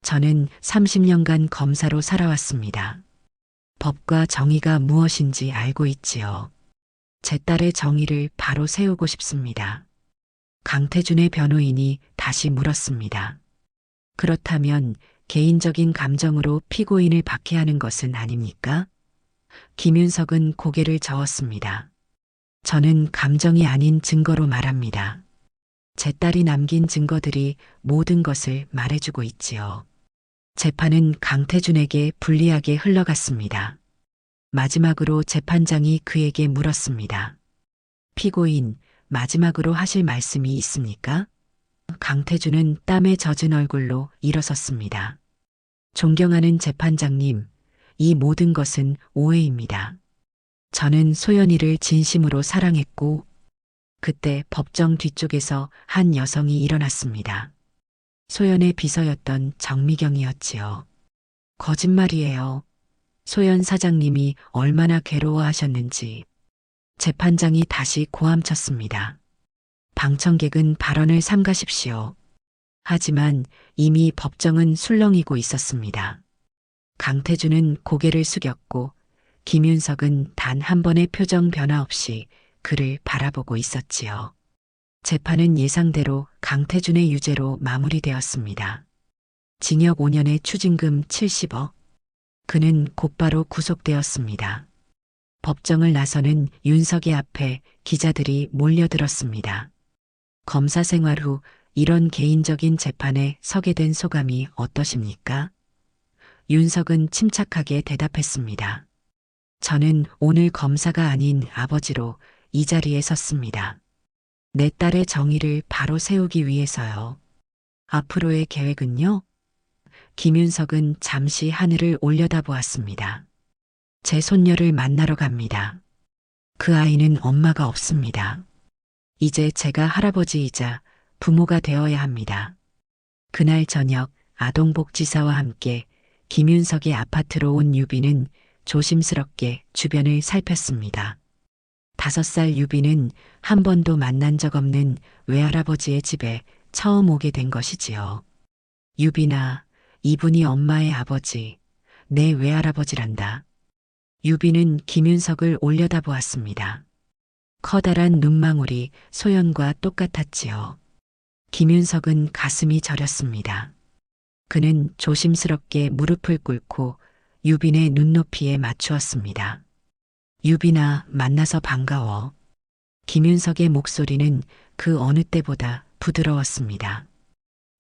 저는 30년간 검사로 살아왔습니다. 법과 정의가 무엇인지 알고 있지요. 제 딸의 정의를 바로 세우고 싶습니다. 강태준의 변호인이 다시 물었습니다. 그렇다면 개인적인 감정으로 피고인을 박해하는 것은 아닙니까? 김윤석은 고개를 저었습니다. 저는 감정이 아닌 증거로 말합니다. 제 딸이 남긴 증거들이 모든 것을 말해주고 있지요. 재판은 강태준에게 불리하게 흘러갔습니다. 마지막으로 재판장이 그에게 물었습니다. 피고인, 마지막으로 하실 말씀이 있습니까? 강태준은 땀에 젖은 얼굴로 일어섰습니다. 존경하는 재판장님, 이 모든 것은 오해입니다. 저는 소연이를 진심으로 사랑했고, 그때 법정 뒤쪽에서 한 여성이 일어났습니다. 소연의 비서였던 정미경이었지요. 거짓말이에요. 소연 사장님이 얼마나 괴로워하셨는지. 재판장이 다시 고함쳤습니다. 방청객은 발언을 삼가십시오. 하지만 이미 법정은 술렁이고 있었습니다. 강태준은 고개를 숙였고 김윤석은 단 한 번의 표정 변화 없이 그를 바라보고 있었지요. 재판은 예상대로 강태준의 유죄로 마무리되었습니다. 징역 5년에 추징금 70억. 그는 곧바로 구속되었습니다. 법정을 나서는 윤석의 앞에 기자들이 몰려들었습니다. 검사 생활 후 이런 개인적인 재판에 서게 된 소감이 어떠십니까? 윤석은 침착하게 대답했습니다. 저는 오늘 검사가 아닌 아버지로 이 자리에 섰습니다. 내 딸의 정의를 바로 세우기 위해서요. 앞으로의 계획은요? 김윤석은 잠시 하늘을 올려다보았습니다. 제 손녀를 만나러 갑니다. 그 아이는 엄마가 없습니다. 이제 제가 할아버지이자 부모가 되어야 합니다. 그날 저녁 아동복지사와 함께 김윤석의 아파트로 온 유비는 조심스럽게 주변을 살폈습니다. 5살 유비는 한 번도 만난 적 없는 외할아버지의 집에 처음 오게 된 것이지요. 유비나, 이분이 엄마의 아버지, 내 외할아버지란다. 유비는 김윤석을 올려다보았습니다. 커다란 눈망울이 소연과 똑같았지요. 김윤석은 가슴이 저렸습니다. 그는 조심스럽게 무릎을 꿇고 유빈의 눈높이에 맞추었습니다. 유빈아, 만나서 반가워. 김윤석의 목소리는 그 어느 때보다 부드러웠습니다.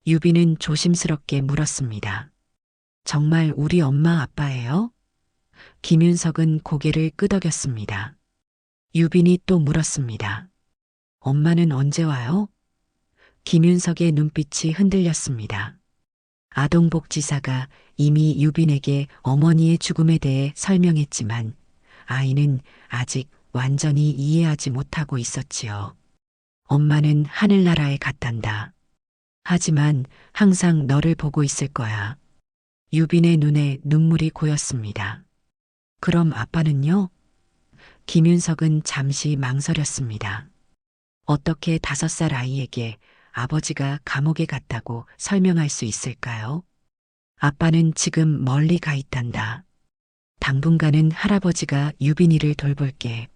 유빈은 조심스럽게 물었습니다. 정말 우리 엄마 아빠예요? 김윤석은 고개를 끄덕였습니다. 유빈이 또 물었습니다. 엄마는 언제 와요? 김윤석의 눈빛이 흔들렸습니다. 아동복지사가 이미 유빈에게 어머니의 죽음에 대해 설명했지만 아이는 아직 완전히 이해하지 못하고 있었지요. 엄마는 하늘나라에 갔단다. 하지만 항상 너를 보고 있을 거야. 유빈의 눈에 눈물이 고였습니다. 그럼 아빠는요? 김윤석은 잠시 망설였습니다. 어떻게 5살 아이에게 아버지가 감옥에 갔다고 설명할 수 있을까요? 아빠는 지금 멀리 가 있단다. 당분간은 할아버지가 유빈이를 돌볼게.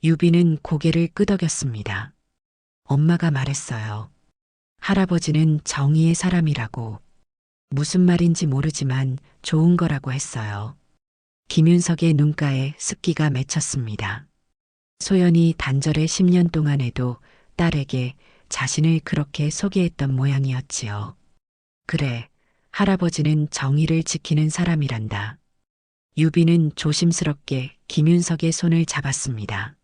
유빈은 고개를 끄덕였습니다. 엄마가 말했어요. 할아버지는 정의의 사람이라고. 무슨 말인지 모르지만 좋은 거라고 했어요. 김윤석의 눈가에 습기가 맺혔습니다. 소연이 단절의 10년 동안에도 딸에게 자신을 그렇게 소개했던 모양이었지요. 그래, 할아버지는 정의를 지키는 사람이란다. 유비는 조심스럽게 김윤석의 손을 잡았습니다.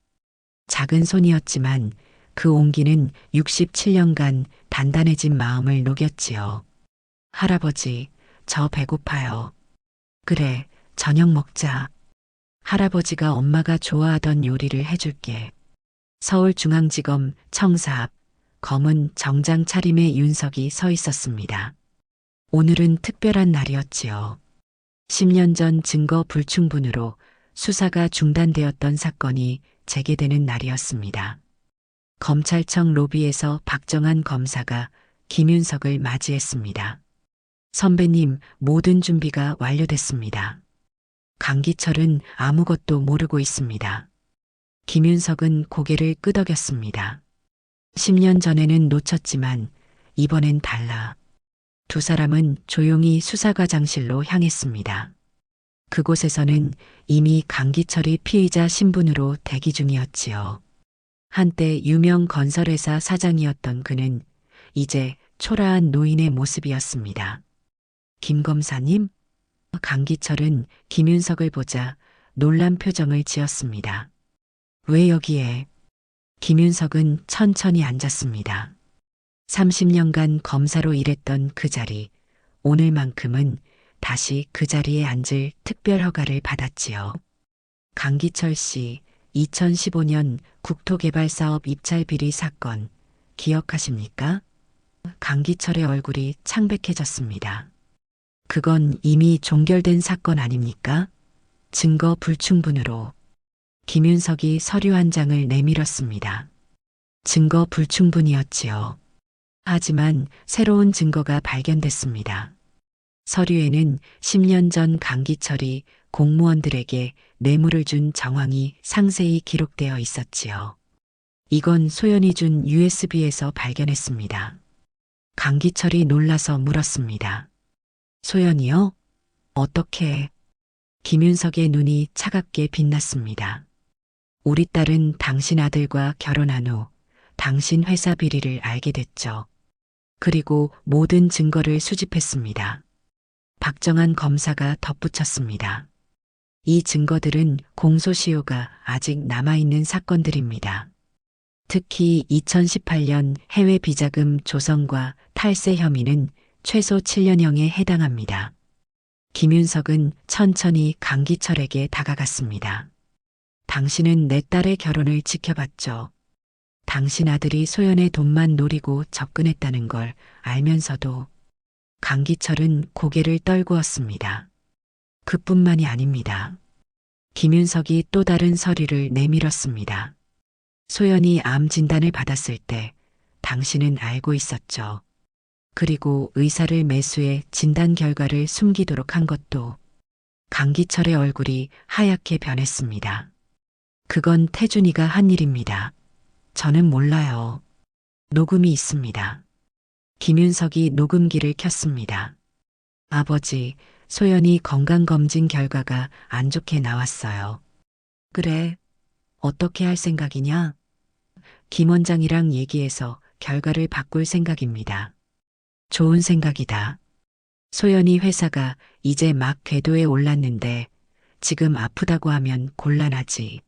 작은 손이었지만 그 온기는 67년간 단단해진 마음을 녹였지요. 할아버지, 저 배고파요. 그래, 저녁 먹자. 할아버지가 엄마가 좋아하던 요리를 해줄게. 서울중앙지검 청사 앞 검은 정장 차림의 윤석이 서 있었습니다. 오늘은 특별한 날이었지요. 10년 전 증거 불충분으로 수사가 중단되었던 사건이 재개되는 날이었습니다. 검찰청 로비에서 박정한 검사가 김윤석을 맞이했습니다. 선배님, 모든 준비가 완료됐습니다. 강기철은 아무것도 모르고 있습니다. 김윤석은 고개를 끄덕였습니다. 10년 전에는 놓쳤지만 이번엔 달라. 두 사람은 조용히 수사과장실로 향했습니다. 그곳에서는 이미 강기철이 피의자 신분으로 대기 중이었지요. 한때 유명 건설회사 사장이었던 그는 이제 초라한 노인의 모습이었습니다. 김 검사님? 강기철은 김윤석을 보자 놀란 표정을 지었습니다. 왜 여기에? 김윤석은 천천히 앉았습니다. 30년간 검사로 일했던 그 자리, 오늘만큼은 다시 그 자리에 앉을 특별 허가를 받았지요. 강기철 씨, 2015년 국토개발사업 입찰 비리 사건 기억하십니까? 강기철의 얼굴이 창백해졌습니다. 그건 이미 종결된 사건 아닙니까? 증거 불충분으로. 김윤석이 서류 한 장을 내밀었습니다. 증거 불충분이었지요. 하지만 새로운 증거가 발견됐습니다. 서류에는 10년 전 강기철이 공무원들에게 뇌물을 준 정황이 상세히 기록되어 있었지요. 이건 소연이 준 USB에서 발견했습니다. 강기철이 놀라서 물었습니다. 소연이요? 어떻게? 김윤석의 눈이 차갑게 빛났습니다. 우리 딸은 당신 아들과 결혼한 후 당신 회사 비리를 알게 됐죠. 그리고 모든 증거를 수집했습니다. 박정한 검사가 덧붙였습니다. 이 증거들은 공소시효가 아직 남아있는 사건들입니다. 특히 2018년 해외 비자금 조성과 탈세 혐의는 최소 7년형에 해당합니다. 김윤석은 천천히 강기철에게 다가갔습니다. 당신은 내 딸의 결혼을 지켜봤죠. 당신 아들이 소연의 돈만 노리고 접근했다는 걸 알면서도 강기철은 고개를 떨구었습니다. 그뿐만이 아닙니다. 김윤석이 또 다른 서류를 내밀었습니다. 소연이 암 진단을 받았을 때 당신은 알고 있었죠. 그리고 의사를 매수해 진단 결과를 숨기도록 한 것도. 강기철의 얼굴이 하얗게 변했습니다. 그건 태준이가 한 일입니다. 저는 몰라요. 녹음이 있습니다. 김윤석이 녹음기를 켰습니다. 아버지, 소연이 건강검진 결과가 안 좋게 나왔어요. 그래, 어떻게 할 생각이냐? 김 원장이랑 얘기해서 결과를 바꿀 생각입니다. 좋은 생각이다. 소연이 회사가 이제 막 궤도에 올랐는데 지금 아프다고 하면 곤란하지.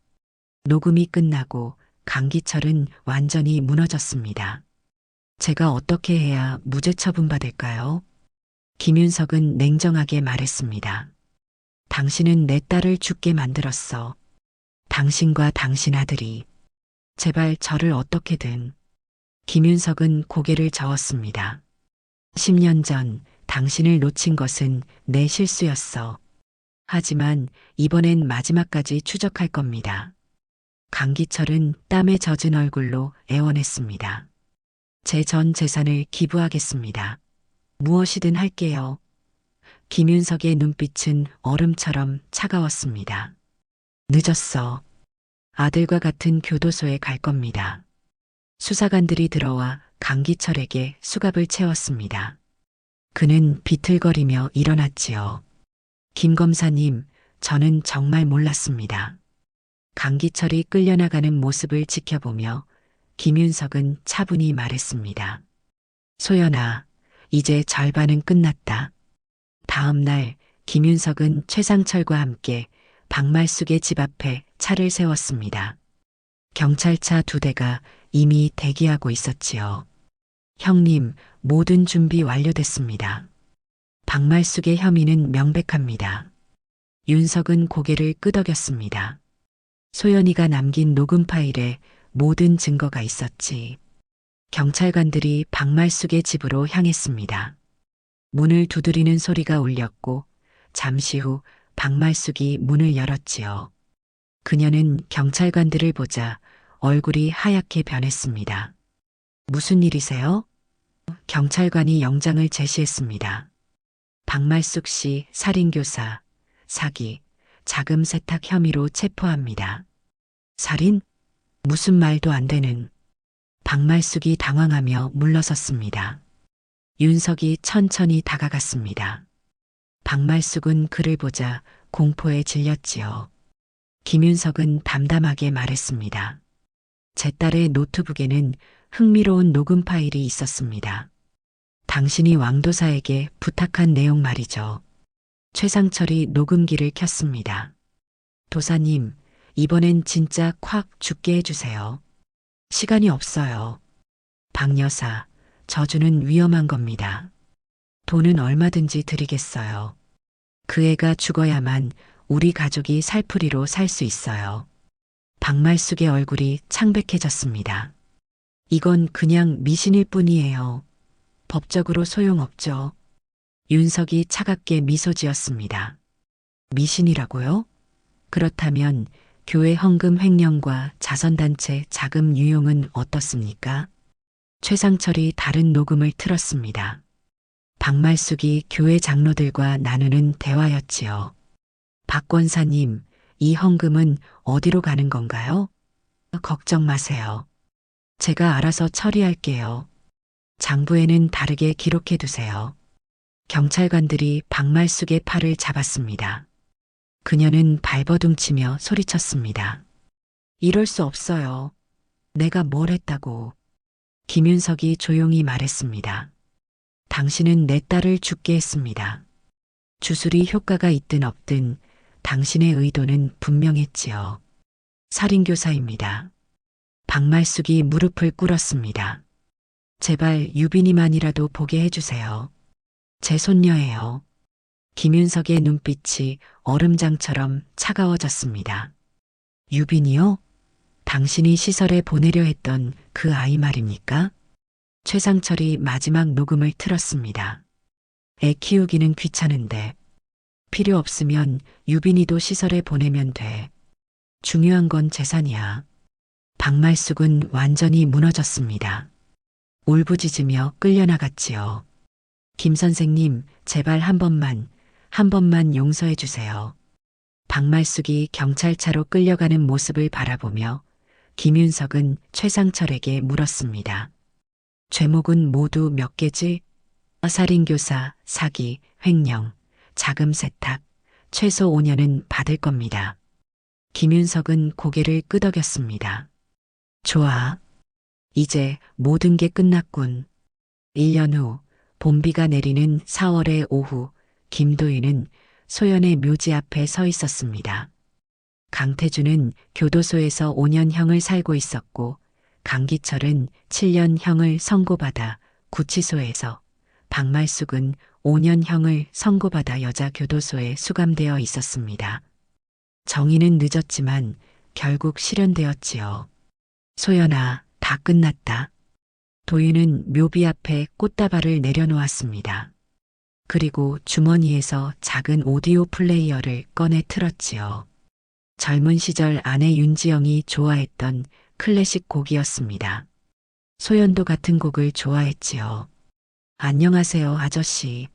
녹음이 끝나고 강기철은 완전히 무너졌습니다. 제가 어떻게 해야 무죄 처분받을까요? 김윤석은 냉정하게 말했습니다. 당신은 내 딸을 죽게 만들었어. 당신과 당신 아들이. 제발 저를 어떻게든. 김윤석은 고개를 저었습니다. 10년 전 당신을 놓친 것은 내 실수였어. 하지만 이번엔 마지막까지 추적할 겁니다. 강기철은 땀에 젖은 얼굴로 애원했습니다. 제 전 재산을 기부하겠습니다. 무엇이든 할게요. 김윤석의 눈빛은 얼음처럼 차가웠습니다. 늦었어. 아들과 같은 교도소에 갈 겁니다. 수사관들이 들어와 강기철에게 수갑을 채웠습니다. 그는 비틀거리며 일어났지요. 김 검사님, 저는 정말 몰랐습니다. 강기철이 끌려나가는 모습을 지켜보며 김윤석은 차분히 말했습니다. 소연아, 이제 절반은 끝났다. 다음 날 김윤석은 최상철과 함께 박말숙의 집 앞에 차를 세웠습니다. 경찰차 2대가 이미 대기하고 있었지요. 형님, 모든 준비 완료됐습니다. 박말숙의 혐의는 명백합니다. 윤석은 고개를 끄덕였습니다. 소연이가 남긴 녹음 파일에 모든 증거가 있었지. 경찰관들이 박말숙의 집으로 향했습니다. 문을 두드리는 소리가 울렸고 잠시 후 박말숙이 문을 열었지요. 그녀는 경찰관들을 보자 얼굴이 하얗게 변했습니다. 무슨 일이세요? 경찰관이 영장을 제시했습니다. 박말숙 씨 살인교사, 사기, 자금 세탁 혐의로 체포합니다. 살인? 무슨 말도 안 되는. 박말숙이 당황하며 물러섰습니다. 윤석이 천천히 다가갔습니다. 박말숙은 그를 보자 공포에 질렸지요. 김윤석은 담담하게 말했습니다. 제 딸의 노트북에는 흥미로운 녹음 파일이 있었습니다. 당신이 왕도사에게 부탁한 내용 말이죠. 최상철이 녹음기를 켰습니다. 도사님, 이번엔 진짜 콱 죽게 해주세요. 시간이 없어요. 박 여사, 저주는 위험한 겁니다. 돈은 얼마든지 드리겠어요. 그 애가 죽어야만 우리 가족이 살풀이로 살 수 있어요. 박말숙의 얼굴이 창백해졌습니다. 이건 그냥 미신일 뿐이에요. 법적으로 소용없죠. 윤석이 차갑게 미소 지었습니다. 미신이라고요? 그렇다면 교회 헌금 횡령과 자선단체 자금 유용은 어떻습니까? 최상철이 다른 녹음을 틀었습니다. 박말숙이 교회 장로들과 나누는 대화였지요. 박 권사님, 이 헌금은 어디로 가는 건가요? 걱정 마세요. 제가 알아서 처리할게요. 장부에는 다르게 기록해 두세요. 경찰관들이 박말숙의 팔을 잡았습니다. 그녀는 발버둥치며 소리쳤습니다. 이럴 수 없어요. 내가 뭘 했다고. 김윤석이 조용히 말했습니다. 당신은 내 딸을 죽게 했습니다. 주술이 효과가 있든 없든 당신의 의도는 분명했지요. 살인교사입니다. 박말숙이 무릎을 꿇었습니다. 제발 유빈이만이라도 보게 해주세요. 제 손녀예요. 김윤석의 눈빛이 얼음장처럼 차가워졌습니다. 유빈이요? 당신이 시설에 보내려 했던 그 아이 말입니까? 최상철이 마지막 녹음을 틀었습니다. 애 키우기는 귀찮은데 필요 없으면 유빈이도 시설에 보내면 돼. 중요한 건 재산이야. 박말숙은 완전히 무너졌습니다. 울부짖으며 끌려나갔지요. 김 선생님, 제발 한 번만 용서해 주세요. 박말숙이 경찰차로 끌려가는 모습을 바라보며 김윤석은 최상철에게 물었습니다. 죄목은 모두 몇 개지? 살인교사, 사기, 횡령, 자금 세탁, 최소 5년은 받을 겁니다. 김윤석은 고개를 끄덕였습니다. 좋아. 이제 모든 게 끝났군. 1년 후 봄비가 내리는 4월의 오후, 김도희는 소연의 묘지 앞에 서 있었습니다. 강태주는 교도소에서 5년형을 살고 있었고 강기철은 7년형을 선고받아 구치소에서, 박말숙은 5년형을 선고받아 여자교도소에 수감되어 있었습니다. 정의는 늦었지만 결국 실현되었지요. 소연아, 다 끝났다. 도윤은 묘비 앞에 꽃다발을 내려놓았습니다. 그리고 주머니에서 작은 오디오 플레이어를 꺼내 틀었지요. 젊은 시절 아내 윤지영이 좋아했던 클래식 곡이었습니다. 소연도 같은 곡을 좋아했지요. 안녕하세요, 아저씨.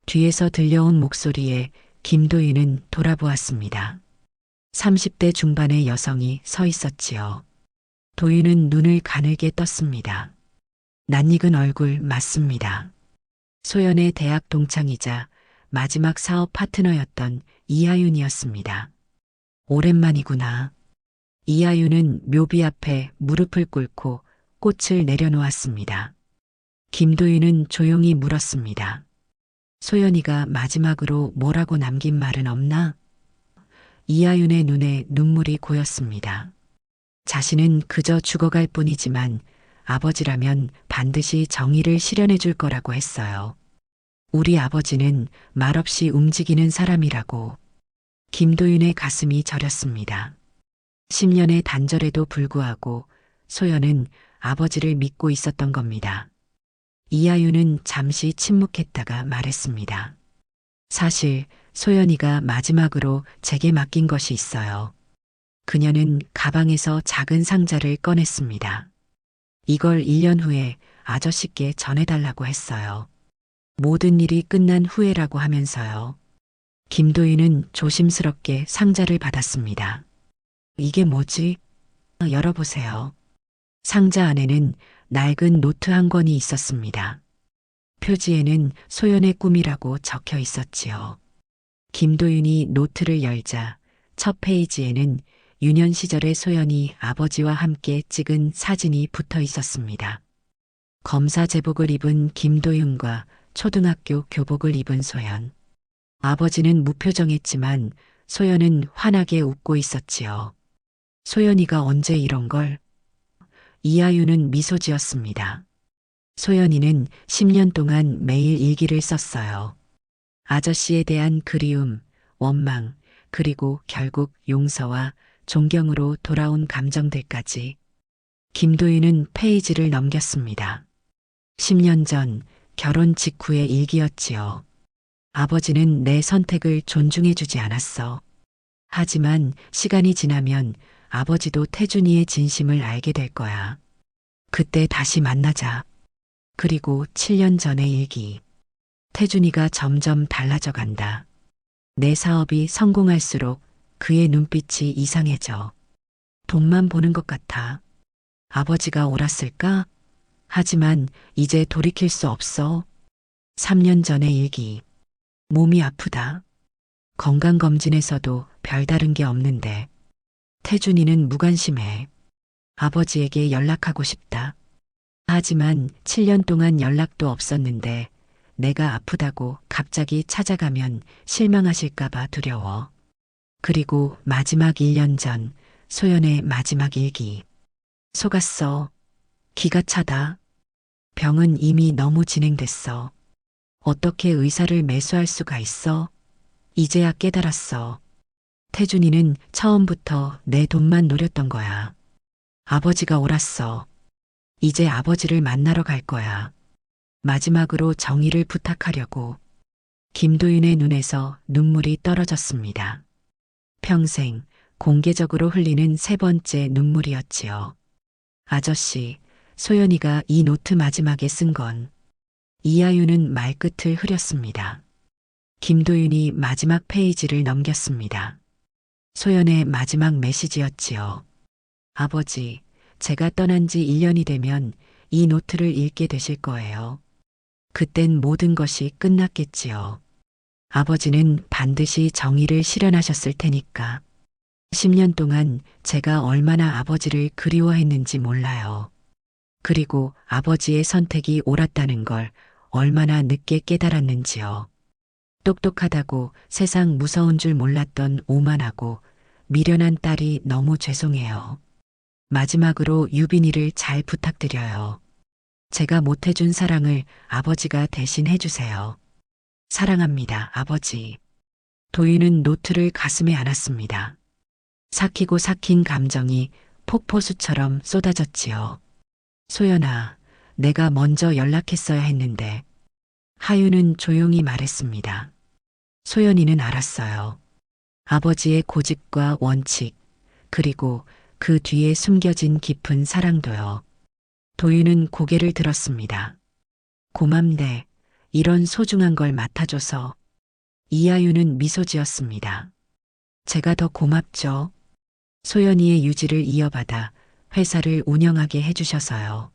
뒤에서 들려온 목소리에 김도희는 돌아보았습니다. 30대 중반의 여성이 서 있었지요. 도희는 눈을 가늘게 떴습니다. 낯익은 얼굴 맞습니다. 소연의 대학 동창이자 마지막 사업 파트너였던 이하윤이었습니다. 오랜만이구나. 이하윤은 묘비 앞에 무릎을 꿇고 꽃을 내려놓았습니다. 김도희는 조용히 물었습니다. 소연이가 마지막으로 뭐라고 남긴 말은 없나? 이하윤의 눈에 눈물이 고였습니다. 자신은 그저 죽어갈 뿐이지만 아버지라면 반드시 정의를 실현해 줄 거라고 했어요. 우리 아버지는 말없이 움직이는 사람이라고. 김도윤의 가슴이 저렸습니다. 10년의 단절에도 불구하고 소연은 아버지를 믿고 있었던 겁니다. 이하윤은 잠시 침묵했다가 말했습니다. 사실 소연이가 마지막으로 제게 맡긴 것이 있어요. 그녀는 가방에서 작은 상자를 꺼냈습니다. 이걸 1년 후에 아저씨께 전해달라고 했어요. 모든 일이 끝난 후에라고 하면서요. 김도희는 조심스럽게 상자를 받았습니다. 이게 뭐지? 열어보세요. 상자 안에는 낡은 노트 한 권이 있었습니다. 표지에는 소연의 꿈이라고 적혀 있었지요. 김도윤이 노트를 열자 첫 페이지에는 유년 시절의 소연이 아버지와 함께 찍은 사진이 붙어 있었습니다. 검사 제복을 입은 김도윤과 초등학교 교복을 입은 소연. 아버지는 무표정했지만 소연은 환하게 웃고 있었지요. 소연이가 언제 이런 걸? 이하윤은 미소 지었습니다. 소연이는 10년 동안 매일 일기를 썼어요. 아저씨에 대한 그리움, 원망, 그리고 결국 용서와 존경으로 돌아온 감정들까지. 김도윤은 페이지를 넘겼습니다. 10년 전 결혼 직후의 일기였지요. 아버지는 내 선택을 존중해 주지 않았어. 하지만 시간이 지나면 아버지도 태준이의 진심을 알게 될 거야. 그때 다시 만나자. 그리고 7년 전의 일기. 태준이가 점점 달라져 간다. 내 사업이 성공할수록 그의 눈빛이 이상해져. 돈만 보는 것 같아. 아버지가 옳았을까? 하지만 이제 돌이킬 수 없어. 3년 전의 일기. 몸이 아프다. 건강검진에서도 별다른 게 없는데. 태준이는 무관심해. 아버지에게 연락하고 싶다. 하지만 7년 동안 연락도 없었는데 내가 아프다고 갑자기 찾아가면 실망하실까봐 두려워. 그리고 마지막 1년 전 소연의 마지막 일기. 속았어. 기가 차다. 병은 이미 너무 진행됐어. 어떻게 의사를 매수할 수가 있어? 이제야 깨달았어. 태준이는 처음부터 내 돈만 노렸던 거야. 아버지가 옳았어. 이제 아버지를 만나러 갈 거야. 마지막으로 정의를 부탁하려고. 김도윤의 눈에서 눈물이 떨어졌습니다. 평생 공개적으로 흘리는 세 번째 눈물이었지요. 아저씨, 소연이가 이 노트 마지막에 쓴 건. 이하윤은 말끝을 흐렸습니다. 김도윤이 마지막 페이지를 넘겼습니다. 소연의 마지막 메시지였지요. 아버지, 제가 떠난 지 1년이 되면 이 노트를 읽게 되실 거예요. 그땐 모든 것이 끝났겠지요. 아버지는 반드시 정의를 실현하셨을 테니까. 10년 동안 제가 얼마나 아버지를 그리워했는지 몰라요. 그리고 아버지의 선택이 옳았다는 걸 얼마나 늦게 깨달았는지요. 똑똑하다고 세상 무서운 줄 몰랐던 오만하고 미련한 딸이 너무 죄송해요. 마지막으로 유빈이를 잘 부탁드려요. 제가 못해준 사랑을 아버지가 대신 해주세요. 사랑합니다, 아버지. 도윤은 노트를 가슴에 안았습니다. 삭히고 삭힌 감정이 폭포수처럼 쏟아졌지요. 소연아, 내가 먼저 연락했어야 했는데. 하윤은 조용히 말했습니다. 소연이는 알았어요. 아버지의 고집과 원칙, 그리고 그 뒤에 숨겨진 깊은 사랑도요. 도윤은 고개를 들었습니다. 고맙네. 이런 소중한 걸 맡아줘서. 이하윤은 미소 지었습니다. 제가 더 고맙죠. 소연이의 유지를 이어받아 회사를 운영하게 해주셔서요.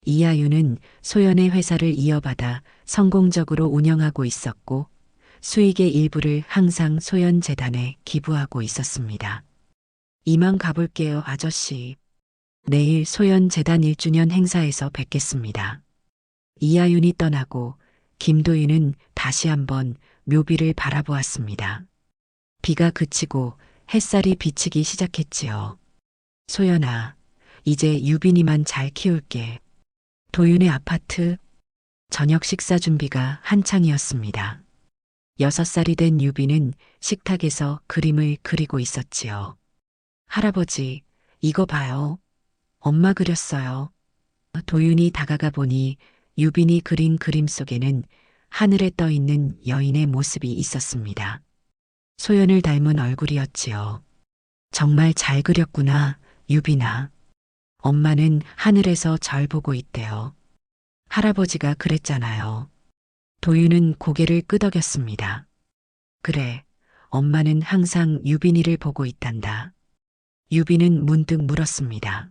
이하윤은 소연의 회사를 이어받아 성공적으로 운영하고 있었고 수익의 일부를 항상 소연재단에 기부하고 있었습니다. 이만 가볼게요, 아저씨. 내일 소연재단 1주년 행사에서 뵙겠습니다. 이하윤이 떠나고 김도윤은 다시 한번 묘비를 바라보았습니다. 비가 그치고 햇살이 비치기 시작했지요. 소연아, 이제 유빈이만 잘 키울게. 도윤의 아파트. 저녁 식사 준비가 한창이었습니다. 6살이 된 유빈은 식탁에서 그림을 그리고 있었지요. 할아버지, 이거 봐요. 엄마 그렸어요. 도윤이 다가가 보니 유빈이 그린 그림 속에는 하늘에 떠 있는 여인의 모습이 있었습니다. 소연을 닮은 얼굴이었지요. 정말 잘 그렸구나, 유빈아. 엄마는 하늘에서 절 보고 있대요. 할아버지가 그랬잖아요. 도윤은 고개를 끄덕였습니다. 그래, 엄마는 항상 유빈이를 보고 있단다. 유빈은 문득 물었습니다.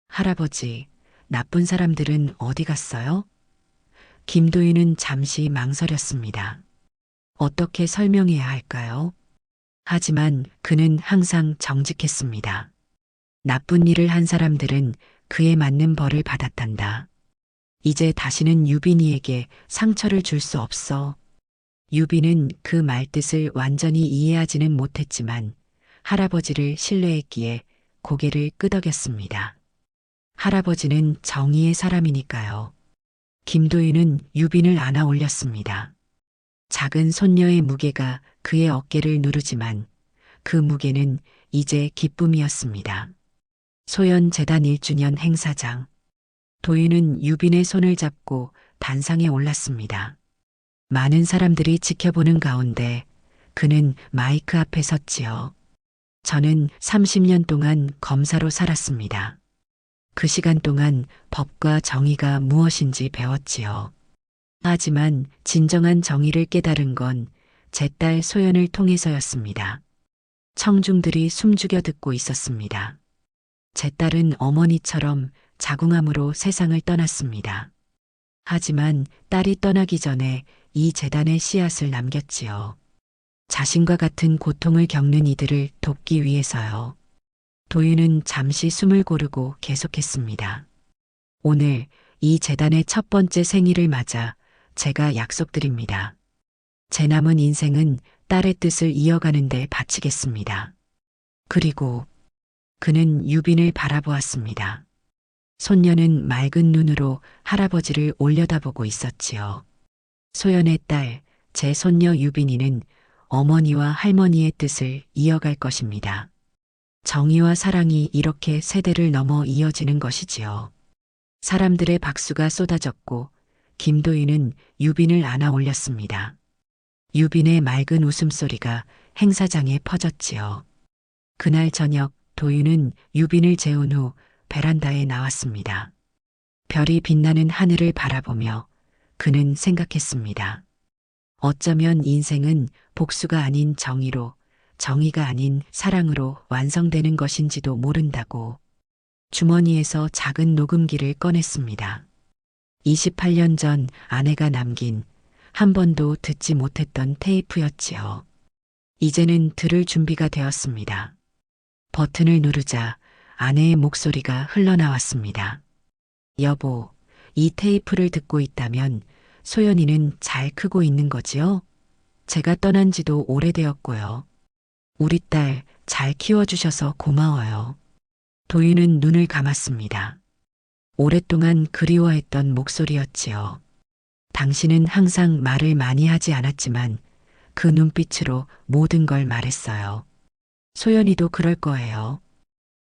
할아버지, 나쁜 사람들은 어디 갔어요? 김도윤은 잠시 망설였습니다. 어떻게 설명해야 할까요? 하지만 그는 항상 정직했습니다. 나쁜 일을 한 사람들은 그에 맞는 벌을 받았단다. 이제 다시는 유빈이에게 상처를 줄 수 없어. 유빈은 그 말뜻을 완전히 이해하지는 못했지만 할아버지를 신뢰했기에 고개를 끄덕였습니다. 할아버지는 정의의 사람이니까요. 김도윤은 유빈을 안아 올렸습니다. 작은 손녀의 무게가 그의 어깨를 누르지만 그 무게는 이제 기쁨이었습니다. 소연재단 1주년 행사장. 도윤은 유빈의 손을 잡고 단상에 올랐습니다. 많은 사람들이 지켜보는 가운데 그는 마이크 앞에 섰지요. 저는 30년 동안 검사로 살았습니다. 그 시간 동안 법과 정의가 무엇인지 배웠지요. 하지만 진정한 정의를 깨달은 건 제 딸 소연을 통해서였습니다. 청중들이 숨죽여 듣고 있었습니다. 제 딸은 어머니처럼 자궁암으로 세상을 떠났습니다. 하지만 딸이 떠나기 전에 이 재단의 씨앗을 남겼지요. 자신과 같은 고통을 겪는 이들을 돕기 위해서요. 도윤은 잠시 숨을 고르고 계속했습니다. 오늘 이 재단의 첫 번째 생일을 맞아 제가 약속드립니다. 제 남은 인생은 딸의 뜻을 이어가는 데 바치겠습니다. 그리고 그는 유빈을 바라보았습니다. 손녀는 맑은 눈으로 할아버지를 올려다보고 있었지요. 소연의 딸, 제 손녀 유빈이는 어머니와 할머니의 뜻을 이어갈 것입니다. 정의와 사랑이 이렇게 세대를 넘어 이어지는 것이지요. 사람들의 박수가 쏟아졌고 김도윤은 유빈을 안아 올렸습니다. 유빈의 맑은 웃음소리가 행사장에 퍼졌지요. 그날 저녁 도윤은 유빈을 재운 후 베란다에 나왔습니다. 별이 빛나는 하늘을 바라보며 그는 생각했습니다. 어쩌면 인생은 복수가 아닌 정의로, 정의가 아닌 사랑으로 완성되는 것인지도 모른다고. 주머니에서 작은 녹음기를 꺼냈습니다. 28년 전 아내가 남긴 한 번도 듣지 못했던 테이프였지요. 이제는 들을 준비가 되었습니다. 버튼을 누르자 아내의 목소리가 흘러나왔습니다. 여보, 이 테이프를 듣고 있다면 소연이는 잘 크고 있는 거지요? 제가 떠난 지도 오래되었고요. 우리 딸 잘 키워주셔서 고마워요. 도윤은 눈을 감았습니다. 오랫동안 그리워했던 목소리였지요. 당신은 항상 말을 많이 하지 않았지만 그 눈빛으로 모든 걸 말했어요. 소연이도 그럴 거예요.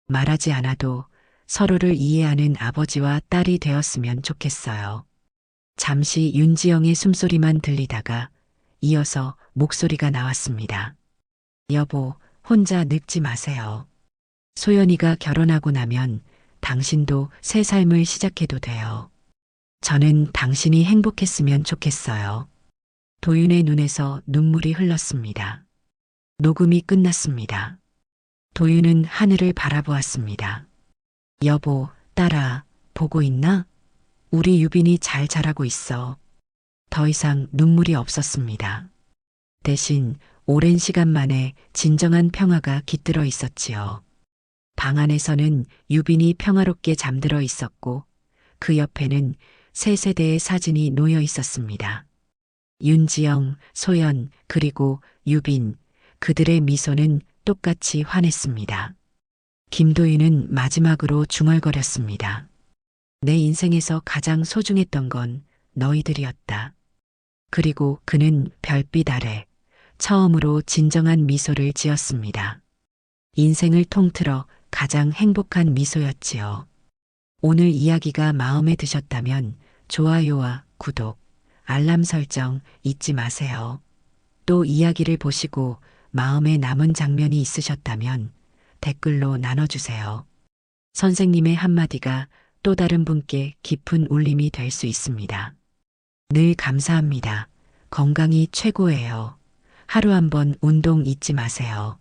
말하지 않아도 서로를 이해하는 아버지와 딸이 되었으면 좋겠어요. 잠시 윤지영의 숨소리만 들리다가 이어서 목소리가 나왔습니다. 여보, 혼자 늙지 마세요. 소연이가 결혼하고 나면 당신도 새 삶을 시작해도 돼요. 저는 당신이 행복했으면 좋겠어요. 도윤의 눈에서 눈물이 흘렀습니다. 녹음이 끝났습니다. 도윤은 하늘을 바라보았습니다. 여보, 딸아, 보고 있나? 우리 유빈이 잘 자라고 있어. 더 이상 눈물이 없었습니다. 대신 오랜 시간 만에 진정한 평화가 깃들어 있었지요. 방 안에서는 유빈이 평화롭게 잠들어 있었고 그 옆에는 세 세대의 사진이 놓여 있었습니다. 윤지영, 소연, 그리고 유빈, 그들의 미소는 똑같이 환했습니다. 김도윤은 마지막으로 중얼거렸습니다. 내 인생에서 가장 소중했던 건 너희들이었다. 그리고 그는 별빛 아래 처음으로 진정한 미소를 지었습니다. 인생을 통틀어 가장 행복한 미소였지요. 오늘 이야기가 마음에 드셨다면 좋아요와 구독, 알람 설정 잊지 마세요. 또 이야기를 보시고 마음에 남은 장면이 있으셨다면 댓글로 나눠주세요. 선생님의 한마디가 또 다른 분께 깊은 울림이 될 수 있습니다. 늘 감사합니다. 건강이 최고예요. 하루 한번 운동 잊지 마세요.